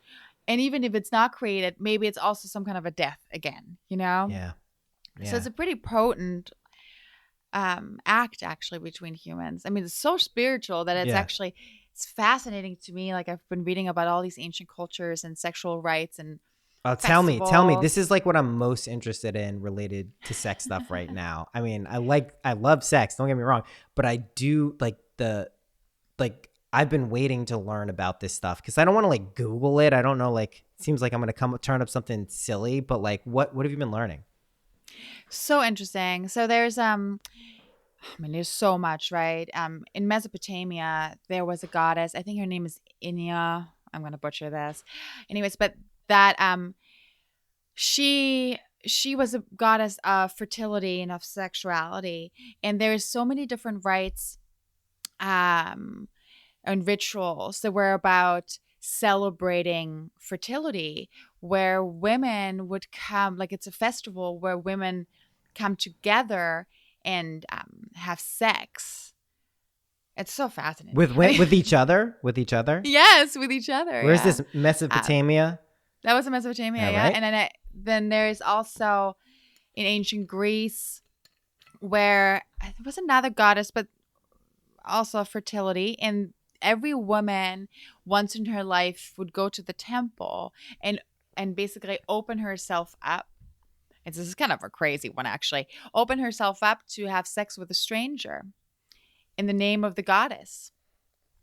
And even if it's not created, maybe it's also some kind of a death again, you know? Yeah. So it's a pretty potent act actually between humans. I mean, it's so spiritual that it's Yeah. actually, it's fascinating to me. Like I've been reading about all these ancient cultures and sexual rites and Oh, tell me. This is festivals. like what I'm most interested in related to sex stuff right now. I mean, I love sex. Don't get me wrong, but I do like I've been waiting to learn about this stuff because I don't want to like Google it. I don't know. Like, it seems like I'm gonna turn up something silly, but like, what have you been learning? So interesting. So there's I mean, there's so much, right? In Mesopotamia, there was a goddess. I think her name is Inia. I'm gonna butcher this. Anyways, but that she was a goddess of fertility and of sexuality, and there's so many different rites um and rituals that were about celebrating fertility, where women would come, like it's a festival where women come together and have sex. It's so fascinating. With each other? With each other? Yes, with each other. Where's Yeah. this Mesopotamia? That was in Mesopotamia, All yeah. right. And then there's also in ancient Greece where there was another goddess, but also fertility. And every woman once in her life would go to the temple and basically open herself up. This is kind of a crazy one, actually. Open herself up to have sex with a stranger in the name of the goddess,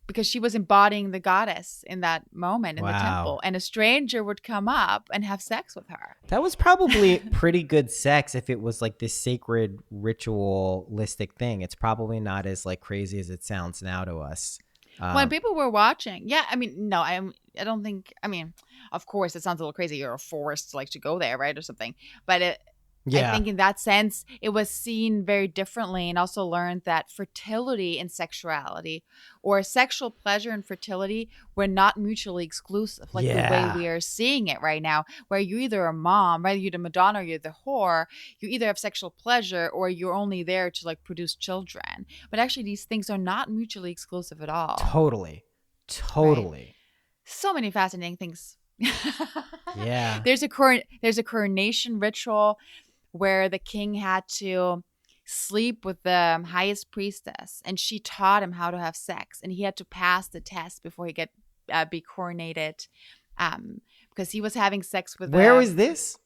because she was embodying the goddess in that moment in the temple, Wow. and a stranger would come up and have sex with her. That was probably pretty good sex if it was like this sacred ritualistic thing. It's probably not as like crazy as it sounds now to us. When people were watching, yeah, I mean, no, I don't think. I mean, of course, it sounds a little crazy. You're forced like to go there, right, or something. But I Yeah. think in that sense, it was seen very differently, and also learned that fertility and sexuality, or sexual pleasure and fertility, were not mutually exclusive, like the way Yeah. we are seeing it right now, where you're either a mom, right? You're the Madonna, or you're the whore. You either have sexual pleasure, or you're only there to like produce children. But actually, these things are not mutually exclusive at all. Totally. Right. Totally. So many fascinating things. Yeah. There's a coronation ritual where the king had to sleep with the highest priestess, and she taught him how to have sex, and he had to pass the test before he could be coronated, because he was having sex with Where was this?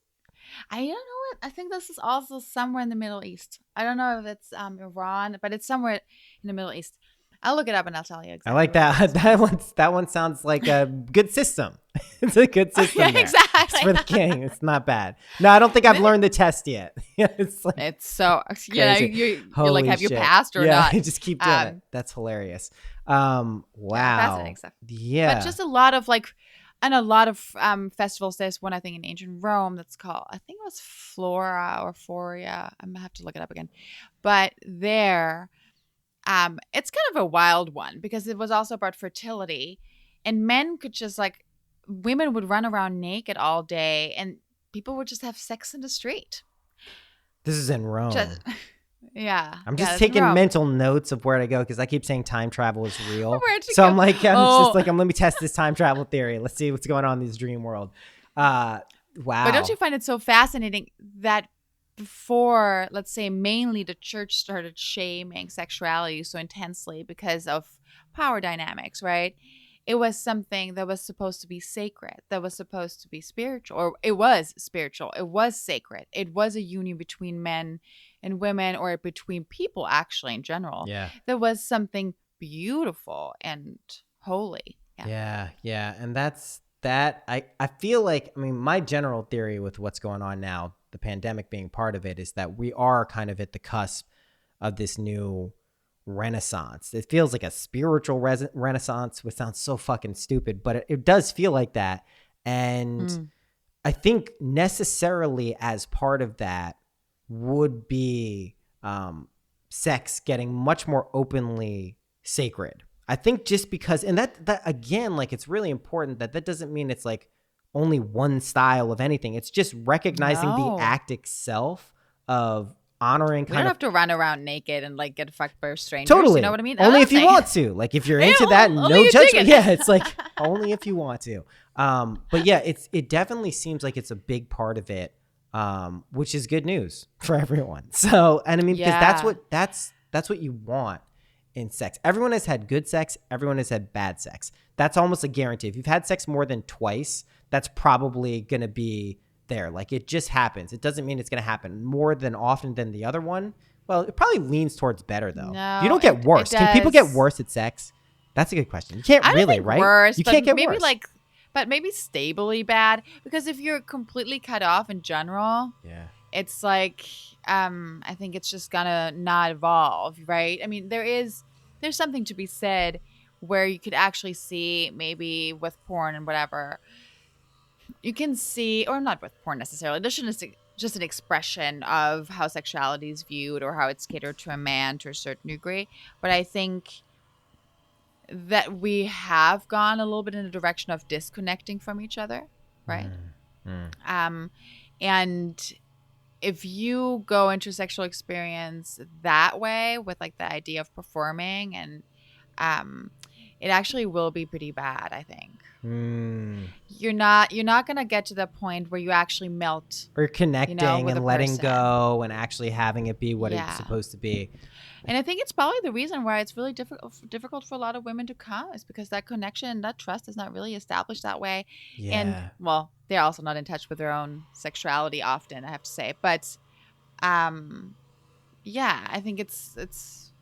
I don't know what. I think this is also somewhere in the Middle East. I don't know if it's Iran, but it's somewhere in the Middle East. I'll look it up and I'll tell you exactly. I like that. That one sounds like a good system. It's a good system. Yeah, there. exactly. It's for the king. It's not bad. No, I don't think I've learned the test yet. It's like It's so, yeah, crazy. you're like, have you shit. passed or yeah, not? you just keep doing it. That's hilarious. Wow. Yeah, fascinating stuff. Yeah. But just a lot of like, and a lot of festivals. There's one, I think, in ancient Rome that's called, I think it was Flora or Foria. I'm gonna have to look it up again. But there, it's kind of a wild one because it was also about fertility, and men could just like, women would run around naked all day, and people would just have sex in the street. This is in Rome. Yeah. I'm just taking mental notes of where to go because I keep saying time travel is real. So I'm like, let me test this time travel theory. Let's see what's going on in this dream world. Wow. But don't you find it so fascinating that before, let's say, mainly the church started shaming sexuality so intensely because of power dynamics, right? It was something that was supposed to be sacred, that was supposed to be spiritual, or it was spiritual, it was sacred. It was a union between men and women, or between people actually in general. Yeah. There was something beautiful and holy. Yeah. And that's that. I feel like, I mean, my general theory with what's going on now, the pandemic being part of it, is that we are kind of at the cusp of this new renaissance. It feels like a spiritual renaissance, which sounds so fucking stupid, but it does feel like that. And I think necessarily as part of that would be sex getting much more openly sacred. I think just because, and that again, like, it's really important that doesn't mean it's like only one style of anything. It's just recognizing the act itself of honoring We kind don't of have to run around naked and like get fucked by strangers. totally. You know what I mean? Only I'm if you saying- want to. Like if you're into Yeah, that, only no you dig judgment. it. Yeah, it's like only if you want to. But yeah, it definitely seems like it's a big part of it, which is good news for everyone. So, and I mean, because that's what you want in sex. Everyone has had good sex. Everyone has had bad sex. That's almost a guarantee. If you've had sex more than twice, that's probably going to be there. Like it just happens. It doesn't mean it's going to happen more than often than the other one. Well, it probably leans towards better though. No, you don't get worse. Can people get worse at sex? That's a good question. You can't I don't really, think right? worse, You but can't get maybe worse. but maybe stably bad, because if you're completely cut off in general, Yeah. it's like I think it's just gonna not evolve, right? I mean, there's something to be said where you could actually see, maybe with porn and whatever, you can see, or not with porn necessarily, there's just an expression of how sexuality is viewed or how it's catered to a man to a certain degree. But I think that we have gone a little bit in the direction of disconnecting from each other, right? And if you go into a sexual experience that way with like the idea of performing, and it actually will be pretty bad, I think. You're not gonna get to the point where you actually melt, or connecting with and a letting person. go and actually having it be what it's supposed to be. And I think it's probably the reason why it's really difficult for a lot of women to come, is because that connection, that trust is not really established that way. Yeah. And well, they're also not in touch with their own sexuality often, I have to say. But yeah, I think it's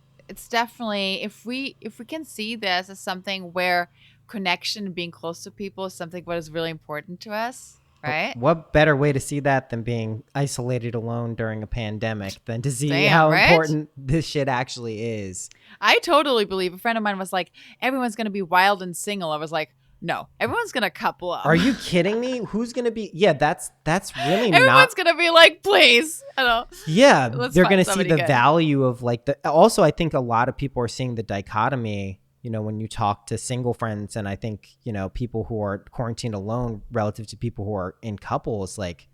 definitely, if we can see this as something where connection and being close to people is something what is really important to us, right? What better way to see that than being isolated alone during a pandemic than to see Damn, how right? important this shit actually is. I totally believe. A friend of mine was like, everyone's going to be wild and single. I was like, no, everyone's going to couple up. Are you kidding me? Who's going to be? Yeah, that's really everyone's going to be like, please. I don't know. Yeah, Let's they're find going to see somebody the good. value of like the. Also, I think a lot of people are seeing the dichotomy. You know, when you talk to single friends, and I think, you know, people who are quarantined alone relative to people who are in couples, like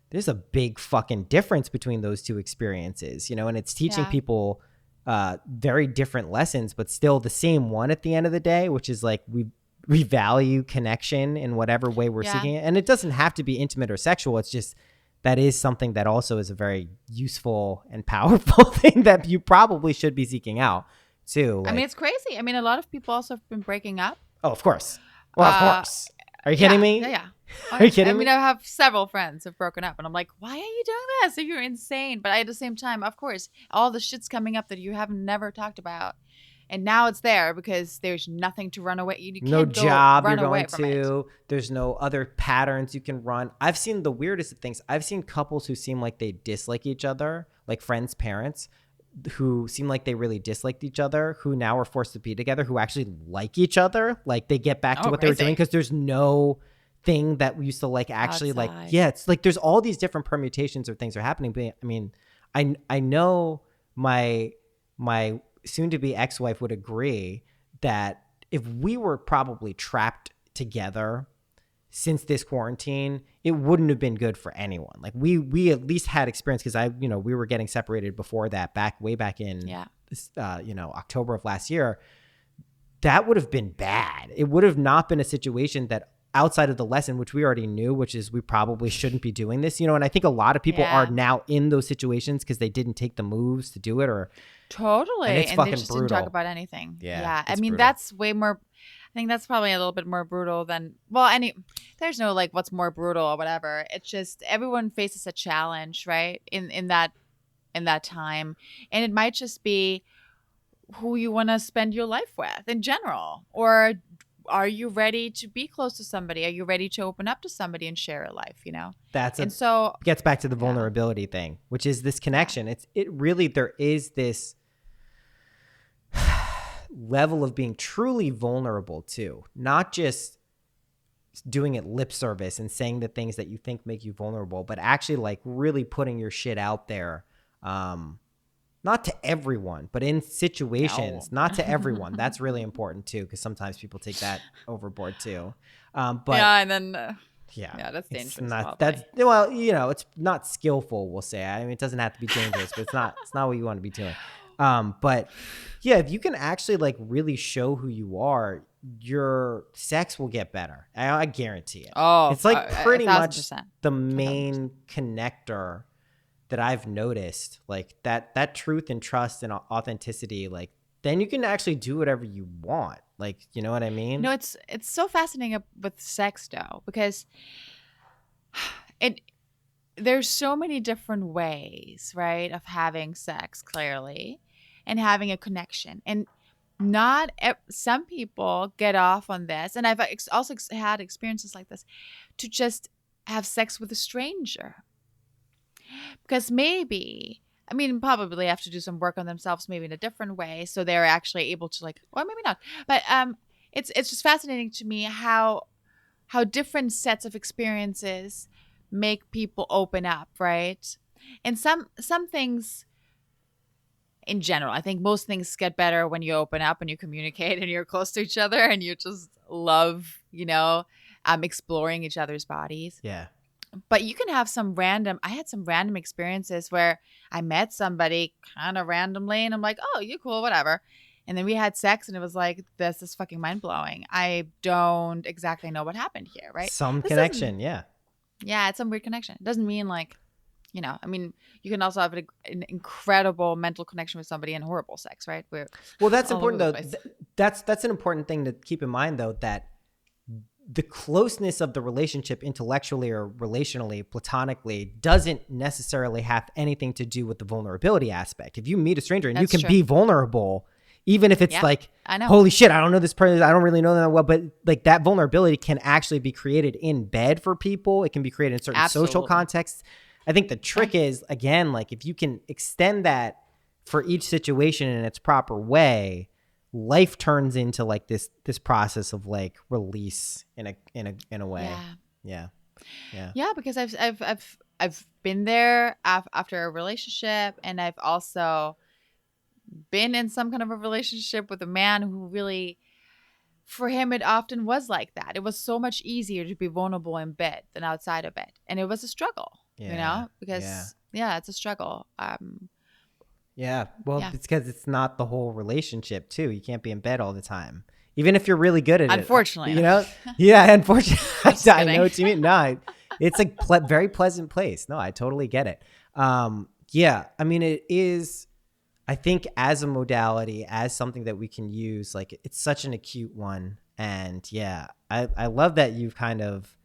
there's a big fucking difference between those two experiences, you know, and it's teaching people very different lessons, but still the same one at the end of the day, which is like we value connection in whatever way we're seeking it. And it doesn't have to be intimate or sexual. It's just that is something that also is a very useful and powerful thing that you probably should be seeking out too. Like, I mean, it's crazy. I mean, a lot of people also have been breaking up. oh, of course. Well, of course. Are you kidding me? Yeah. Are you kidding me? I mean, I have several friends who've broken up, and I'm like, why are you doing this? You're insane. But at the same time, of course, all the shit's coming up that you have never talked about. And now it's there because there's nothing to run away. You can't no job run you're away going from it. to. There's no other patterns you can run. I've seen the weirdest of things. I've seen couples who seem like they dislike each other, like friends' parents, who seem like they really disliked each other, who now are forced to be together, who actually like each other. Like they get back to what they were doing because there's no thing that we used to like actually outside. Like, yeah, it's like there's all these different permutations of things are happening. But I mean, I know my soon-to-be ex-wife would agree that if we were probably trapped together since this quarantine, it wouldn't have been good for anyone. Like we at least had experience because we were getting separated before that way back in October of last year. That would have been bad. It would have not been a situation that outside of the lesson, which we already knew, which is we probably shouldn't be doing this, and I think a lot of people are now in those situations because they didn't take the moves to do it or totally. And it's and fucking they just brutal. Didn't talk about anything. Yeah. I mean, brutal. That's way more. I think that's probably a little bit more brutal than there's no like what's more brutal or whatever. It's just everyone faces a challenge, right? In that time, and it might just be who you want to spend your life with in general, or are you ready to be close to somebody? Are you ready to open up to somebody and share a life? So gets back to the vulnerability thing, which is this connection. It really, there is this level of being truly vulnerable too, not just doing it lip service and saying the things that you think make you vulnerable, but actually like really putting your shit out there. Not to everyone, but in situations, not to everyone. That's really important too, because sometimes people take that overboard too. But yeah, and then Yeah. Yeah, that's It's dangerous, not, that's, probably. well, it's not skillful, we'll say. I mean, it doesn't have to be dangerous, but it's not what you want to be doing. But yeah, if you can actually like really show who you are, your sex will get better. I guarantee it. Oh, It's like a pretty thousand much percent. the 1,000%. main connector that I've noticed, like that truth and trust and authenticity, like then you can actually do whatever you want. Like, you know what I mean? It's so fascinating with sex though, because it there's so many different ways, right, of having sex clearly and having a connection. And not some people get off on this, and I've also had experiences like this, to just have sex with a stranger. Because maybe, I mean, probably have to do some work on themselves, maybe in a different way, so they're actually able to like, or maybe not. But it's just fascinating to me how different sets of experiences make people open up, right? And some things in general, I think most things get better when you open up and you communicate and you're close to each other and you just love, exploring each other's bodies. Yeah. But you can have I had some random experiences where I met somebody kind of randomly and I'm like, oh, you're cool, whatever. And then we had sex and it was like, this is fucking mind blowing. I don't exactly know what happened here, right? Some This doesn't, connection. Yeah. yeah, it's some weird connection. It doesn't mean like, I mean, you can also have an incredible mental connection with somebody and horrible sex, right? We're Well, that's all over important the though. place. That's an important thing to keep in mind though, that the closeness of the relationship intellectually or relationally, platonically, doesn't necessarily have anything to do with the vulnerability aspect. If you meet a stranger and you That's can true. be vulnerable, even if it's Yeah, like, I know. holy shit, I don't know this person, I don't really know them that well, but like that vulnerability can actually be created in bed for people. It can be created in certain social Absolutely. contexts. I think the trick is, again, like if you can extend that for each situation in its proper way, life turns into like this process of like release in a way. Yeah. Yeah. Yeah. Yeah, because I've been there after a relationship, and I've also been in some kind of a relationship with a man who really, for him, it often was like that. It was so much easier to be vulnerable in bed than outside of bed, and it was a struggle, Yeah. Yeah. because yeah, it's a struggle. Yeah. Well, Yeah, it's because it's not the whole relationship too. You can't be in bed all the time, even if you're really good at it. unfortunately. Yeah. Unfortunately, I'm just I know kidding. what you mean. No, it's a very pleasant place. No, I totally get it. Yeah. I mean, it is. I think as a modality, as something that we can use, like it's such an acute one. And yeah, I love that you've kind of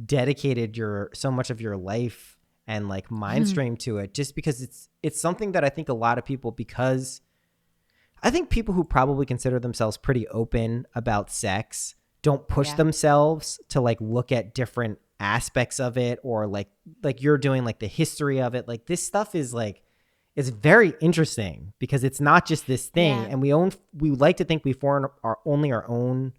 dedicated so much of your life and like mind stream to it, just because it's something that I think a lot of people, because I think people who probably consider themselves pretty open about sex don't push Yeah. themselves to like look at different aspects of it, or like you're doing like the history of it. Like this stuff is like, it's very interesting because it's not just this thing. Yeah. And we like to think we form our own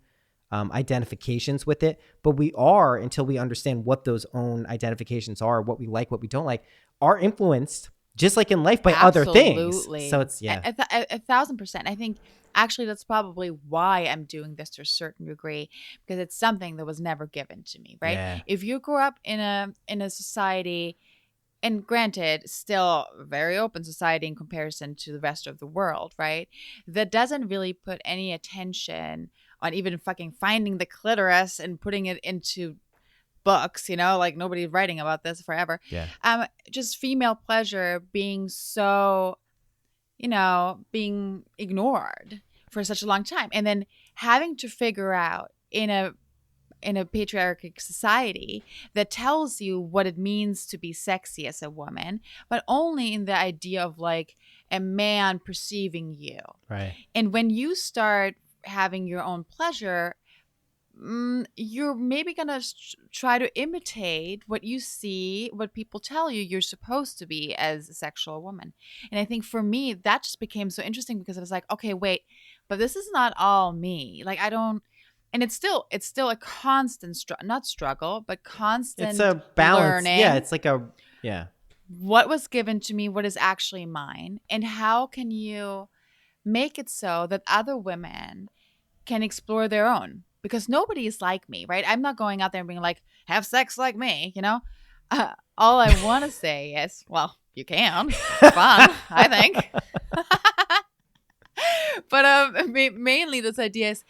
identifications with it, but we are, until we understand what those own identifications are, what we like, what we don't like, are influenced, just like in life, by other things. Absolutely. So it's, yeah. 1,000%. I think actually that's probably why I'm doing this to a certain degree, because it's something that was never given to me, right? Yeah. If you grew up in a society, and granted, still a very open society in comparison to the rest of the world, right, that doesn't really put any attention on even fucking finding the clitoris and putting it into books, like nobody's writing about this forever. Yeah. Just female pleasure being so, being ignored for such a long time, and then having to figure out in a patriarchal society that tells you what it means to be sexy as a woman, but only in the idea of like a man perceiving you. Right. And when you start having your own pleasure, you're maybe gonna try to imitate what you see, what people tell you you're supposed to be as a sexual woman. And I think for me, that just became so interesting, because I was like, okay, wait, but this is not all me. Like I don't. And it's still a constant not struggle, but constant It's a balance. learning. Yeah. It's like yeah. What was given to me, what is actually mine, and how can you make it so that other women can explore their own, because nobody is like me, right? I'm not going out there and being like, have sex like me, you know? All I want to say is, well, you can. It's fun, I think. But mainly this idea is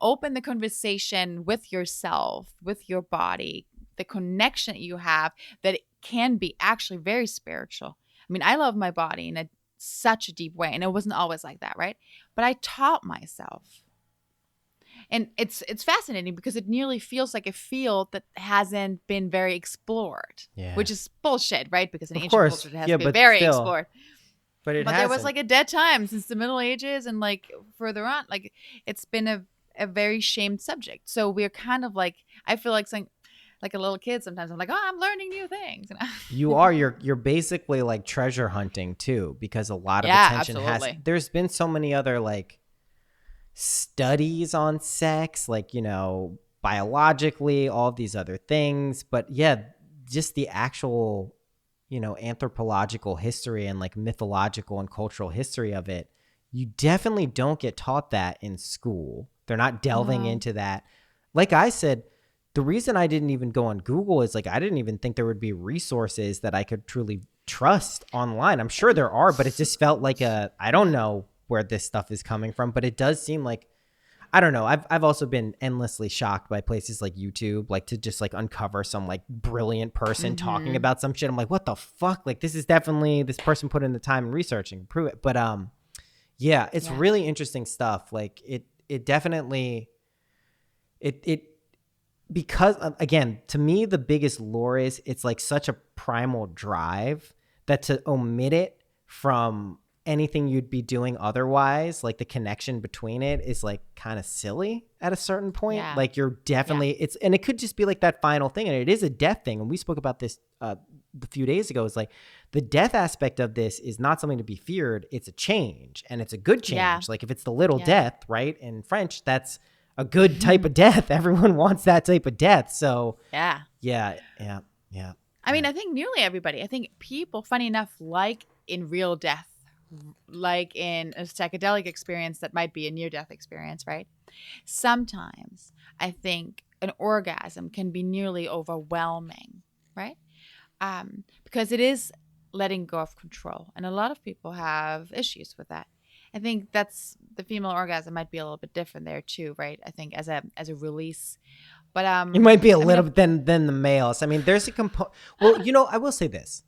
open the conversation with yourself, with your body, the connection that you have that it can be actually very spiritual. I mean, I love my body in such a deep way, and it wasn't always like that, right? But I taught myself. And it's fascinating because it nearly feels like a field that hasn't been very explored, Yeah. which is bullshit, right? Because in Of ancient course. culture, it has Yeah, to be but very still. explored. But But there was hasn't. like a dead time since the Middle Ages and like further on. Like it's been a very shamed subject. So we're kind of like, I feel like saying, like a little kid sometimes. I'm like, oh, I'm learning new things. You're basically like treasure hunting too, because a lot of Yeah, attention absolutely. there's been so many other like studies on sex, like, biologically, all of these other things. But yeah, just the actual, anthropological history and like mythological and cultural history of it, you definitely don't get taught that in school. They're not delving No. into that. Like I said, the reason I didn't even go on Google is like I didn't even think there would be resources that I could truly trust online. I'm sure there are, but it just felt like I don't know where this stuff is coming from, but it does seem like, I don't know. I've also been endlessly shocked by places like YouTube, like to just like uncover some like brilliant person talking about some shit. I'm like, what the fuck? Like this is definitely, this person put in the time and researching, prove it. But yeah, it's really interesting stuff. Like it definitely, it because again, to me, the biggest lure is it's like such a primal drive that to omit it from anything you'd be doing otherwise, like the connection between it is like kind of silly at a certain point. Yeah. Like you're definitely, and it could just be like that final thing. And it is a death thing. And we spoke about this a few days ago. Is like the death aspect of this is not something to be feared. It's a change, and it's a good change. Yeah. Like if it's the little death, right? In French, that's a good type of death. Everyone wants that type of death. So Yeah. I mean, I think nearly everybody, I think people, funny enough, like in real death, like in a psychedelic experience that might be a near-death experience, right? Sometimes I think an orgasm can be nearly overwhelming, right? Because it is letting go of control. And a lot of people have issues with that. I think that's the female orgasm might be a little bit different there too, right? I think as a release. But it might be a little bit than the males. I mean, there's a component. Well, I will say this.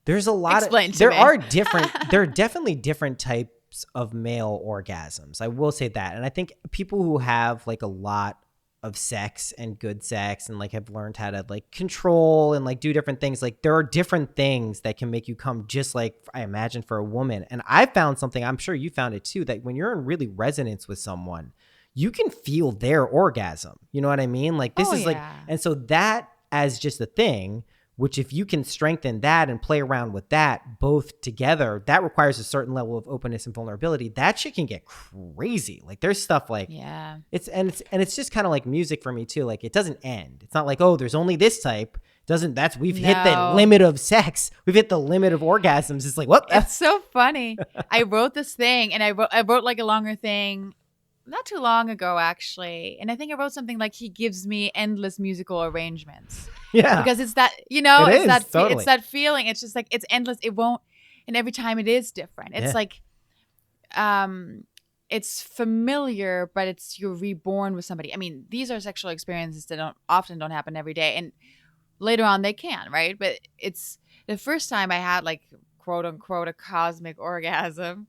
There's a lot there are definitely different types of male orgasms. I will say that. And I think people who have like a lot of sex and good sex and like have learned how to like control and like do different things, like there are different things that can make you come, just like I imagine for a woman. And I found something, I'm sure you found it too, that when you're in really resonance with someone, you can feel their orgasm. You know what I mean? Like this is like, and so that as just a thing, which if you can strengthen that and play around with that both together, that requires a certain level of openness and vulnerability. That shit can get crazy. Like there's stuff like, it's just kind of like music for me too. Like it doesn't end. It's not like, oh, there's only this type. We've hit the limit of sex. We've hit the limit of orgasms. It's like, what? It's so funny. I wrote this thing and I wrote like a longer thing not too long ago, actually. And I think I wrote something like, he gives me endless musical arrangements. Yeah. Because it's that, totally. it's that feeling. It's just like, it's endless. It won't, and every time it is different. It's like, it's familiar, but it's, you're reborn with somebody. I mean, these are sexual experiences that often don't happen every day. And later on they can, right? But it's the first time I had like, quote unquote, a cosmic orgasm.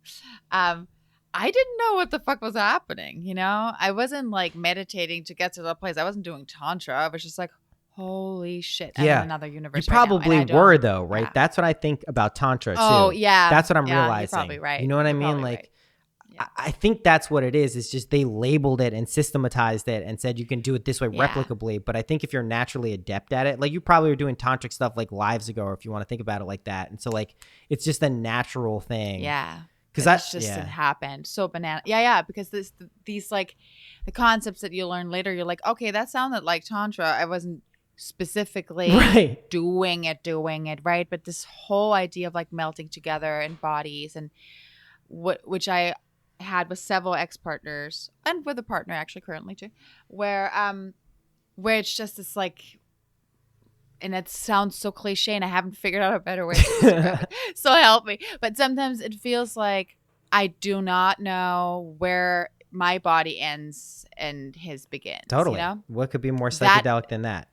I didn't know what the fuck was happening, I wasn't like meditating to get to that place. I wasn't doing tantra. I was just like, holy shit, I'm in another universe. You probably were though, right? Yeah. That's what I think about tantra too. Oh yeah, that's what I'm realizing. You're probably right. You know what I mean? Like, right. Yeah. I think that's what it is. It's just they labeled it and systematized it and said you can do it this way replicably. But I think if you're naturally adept at it, like you probably were doing tantric stuff like lives ago, if you want to think about it like that. And so like it's just a natural thing. Yeah. Because that's just it happened. So banana. Yeah. Because these like the concepts that you learn later, you're like, okay, that sounded like tantra. I wasn't specifically doing it, right? But this whole idea of like melting together in bodies and which I had with several ex-partners and with a partner actually currently too, where it's just this like, and it sounds so cliche and I haven't figured out a better way to describe it. So help me. But sometimes it feels like I do not know where my body ends and his begins, you Totally. know? What could be more That psychedelic than that?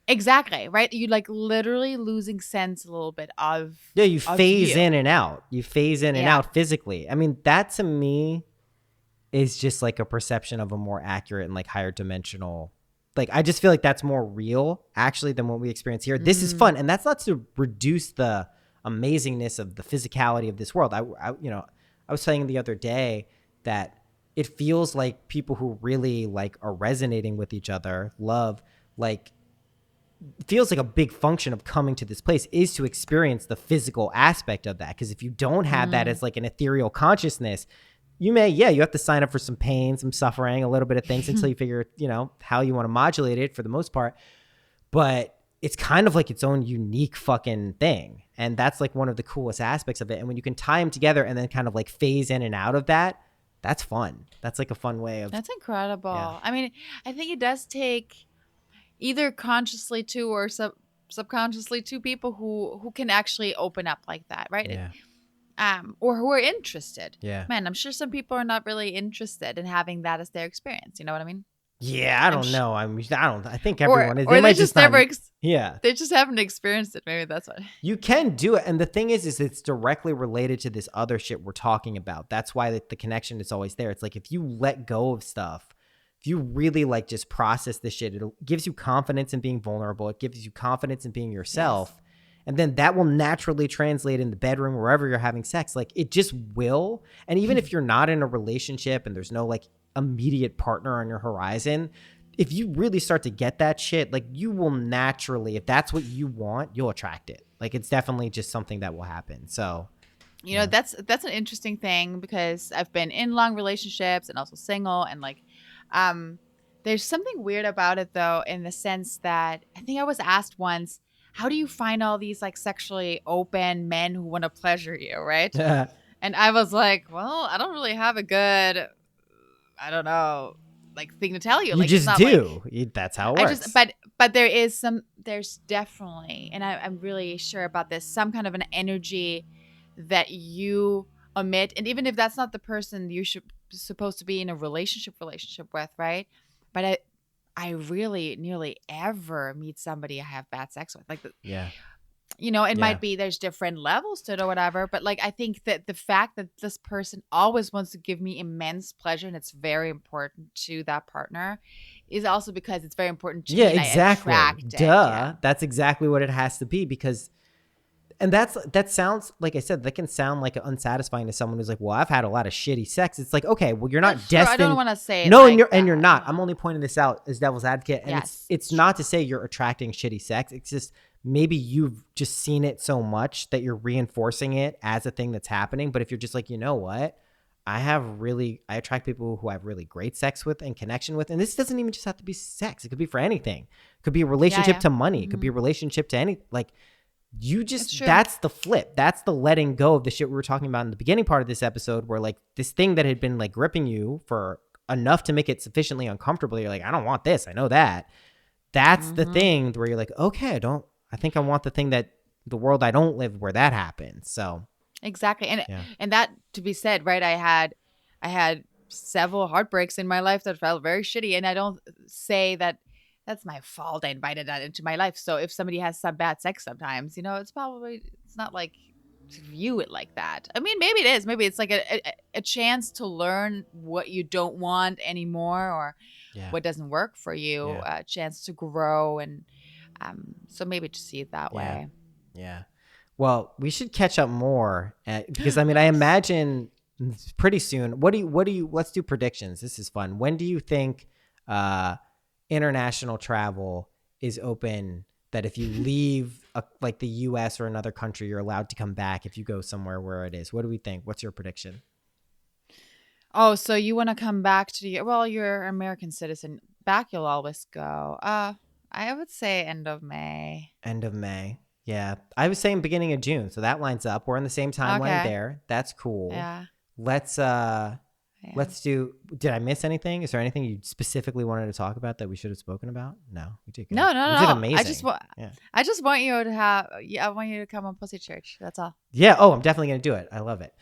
exactly, right? You like literally losing sense a little bit Yeah, you of phase you. in and out. You phase in and Yeah. out physically. I mean, that to me is just like a perception of a more accurate and like higher dimensional. Like, I just feel like that's more real actually than what we experience here. This is fun. And that's not to reduce the amazingness of the physicality of this world. I was saying the other day that it feels like people who really like are resonating with each other, love, like, feels like a big function of coming to this place is to experience the physical aspect of that. Because if you don't have that as like an ethereal consciousness, you have to sign up for some pain, some suffering, a little bit of things until you figure, how you want to modulate it for the most part. But it's kind of like its own unique fucking thing. And that's like one of the coolest aspects of it. And when you can tie them together and then kind of like phase in and out of that, that's fun. That's like a fun way of, That's incredible. yeah. I mean, I think it does take either consciously two or subconsciously two people who can actually open up like that, right? Yeah. Or who are interested. Yeah. Man, I'm sure some people are not really interested in having that as their experience. You know what I mean? Yeah, I I'm don't sh- know. I think everyone is. or They they might just just not. never Yeah. they just haven't experienced it. Maybe that's what. You can do it. And the thing is it's directly related to this other shit we're talking about. That's why the connection is always there. It's like if you let go of stuff, if you really like just process this shit, it gives you confidence in being vulnerable. It gives you confidence in being yourself. Yes. And then that will naturally translate in the bedroom, wherever you're having sex. Like it just will. And even if you're not in a relationship and there's no like immediate partner on your horizon, if you really start to get that shit, like you will naturally, if that's what you want, you'll attract it. Like it's definitely just something that will happen. So, You know, that's an interesting thing because I've been in long relationships and also single, and like there's something weird about it though, in the sense that I think I was asked once, how do you find all these like sexually open men who want to pleasure you, right? And I was like, well, I don't really have a good, I don't know, like thing to tell you. You Like just it's not do. like That's how it works. but there's definitely, and I'm really sure about this, some kind of an energy that you emit, and even if that's not the person you should supposed to be in a relationship with, right? But I really nearly ever meet somebody I have bad sex with, like Yeah. It might be there's different levels to it or whatever, but like I think that the fact that this person always wants to give me immense pleasure and it's very important to that partner is also because it's very important to me. And Exactly. I attract it. Duh. Yeah. That's exactly what it has to be because, and that sounds, like I said, that can sound like unsatisfying to someone who's like, well, I've had a lot of shitty sex. It's like, okay, well, you're not destined. I don't want to say no, like and you're not. I'm only pointing this out as devil's advocate. And yes, it's not to say you're attracting shitty sex. It's just maybe you've just seen it so much that you're reinforcing it as a thing that's happening. But if you're just like, you know what? I attract people who I have really great sex with and connection with. And this doesn't even just have to be sex. It could be for anything. It could be a relationship to money. It could be a relationship to any, like, you just, that's the flip. That's the letting go of the shit we were talking about in the beginning part of this episode, where like this thing that had been like gripping you for enough to make it sufficiently uncomfortable. You're like, I don't want this. I know that. That's the thing where you're like, okay, I think I want the thing that the world I don't live where that happens. So exactly. And that to be said, right? I had several heartbreaks in my life that felt very shitty. And I don't say that that's my fault. I invited that into my life. So if somebody has some bad sex sometimes, it's not like to view it like that. I mean, maybe it is. Maybe it's like a chance to learn what you don't want anymore or what doesn't work for you, a chance to grow. And so maybe to see it that way. Yeah. Well, we should catch up more because I mean, I imagine pretty soon. Let's do predictions. This is fun. When do you think international travel is open, that if you leave like the US or another country, you're allowed to come back if you go somewhere where it is? What do we think? What's your prediction? Oh, so you want to come back to you're an American citizen. Back you'll always go. I would say end of May. End of May. Yeah. I was saying beginning of June. So that lines up. We're in the same timeline there. That's cool. Yeah. Let's Yeah. Did I miss anything? Is there anything you specifically wanted to talk about that we should have spoken about? No, we did good. No, We did amazing. I just want you to I want you to come on Pussy Church. That's all. Yeah. Oh, I'm definitely going to do it. I love it.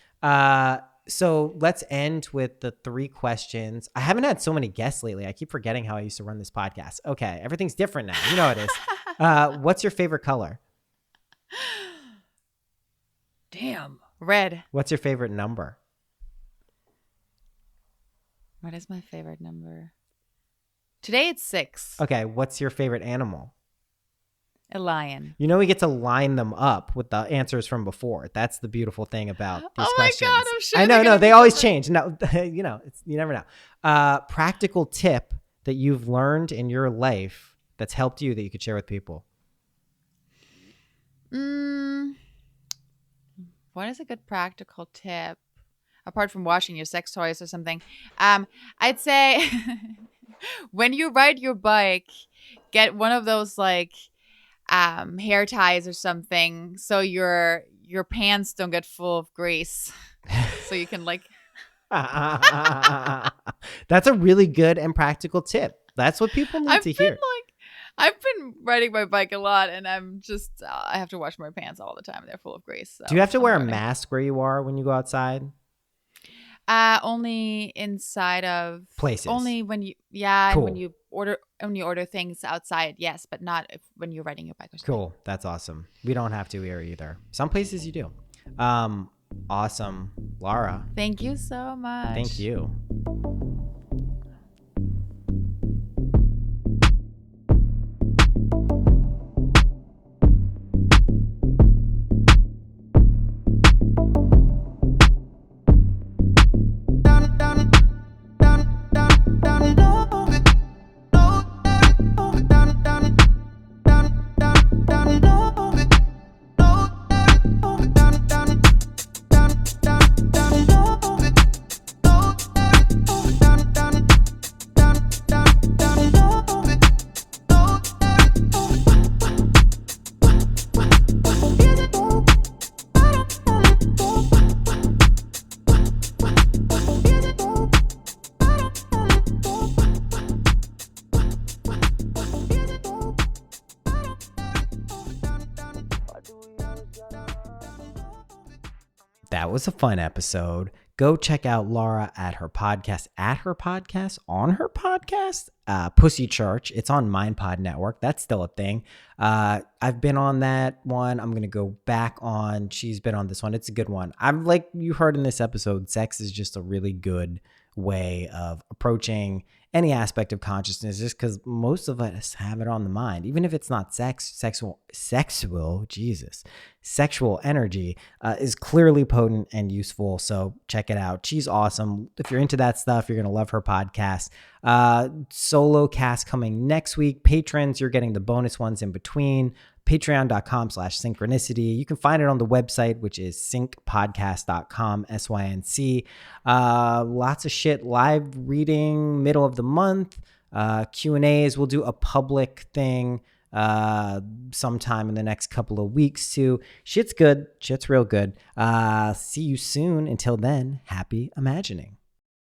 So let's end with the 3 questions. I haven't had so many guests lately. I keep forgetting how I used to run this podcast. Okay. Everything's different now. You know how it is. What's your favorite color? Damn. Red. What's your favorite number? What is my favorite number? Today it's 6. Okay. What's your favorite animal? A lion. You know, we get to line them up with the answers from before. That's the beautiful thing about these questions. Oh my God, I'm sure. I know, they always change. No, you know, you never know. Practical tip that you've learned in your life that's helped you that you could share with people. What is a good practical tip? Apart from washing your sex toys or something. I'd say when you ride your bike, get one of those like hair ties or something so your pants don't get full of grease. So you can like That's a really good and practical tip. That's what people need to hear. I've been riding my bike a lot, and I'm just I have to wash my pants all the time. They're full of grease. So do you have to wear a mask where you are when you go outside? Only inside of places. Only when you cool. and when you order things outside, yes, but not when you're riding your bike or something. Cool. That's awesome. We don't have to here either. Some places you do. Awesome. Lara. Thank you so much. Thank you. That was a fun episode. Go check out Lara at her podcast, on her podcast, Pussy Church. It's on MindPod Network. That's still a thing. I've been on that one. I'm going to go back on. She's been on this one. It's a good one. I'm like you heard in this episode, sex is just a really good way of approaching any aspect of consciousness, just because most of us have it on the mind, even if it's not sexual energy is clearly potent and useful. So check it out. She's awesome. If you're into that stuff, you're going to love her podcast. Solo cast coming next week. Patrons, you're getting the bonus ones in between. Patreon.com/synchronicity. You can find it on the website, which is syncpodcast.com, SYNC. Lots of shit, live reading, middle of the month, Q&As. We'll do a public thing sometime in the next couple of weeks too. Shit's good. Shit's real good. See you soon. Until then, happy imagining.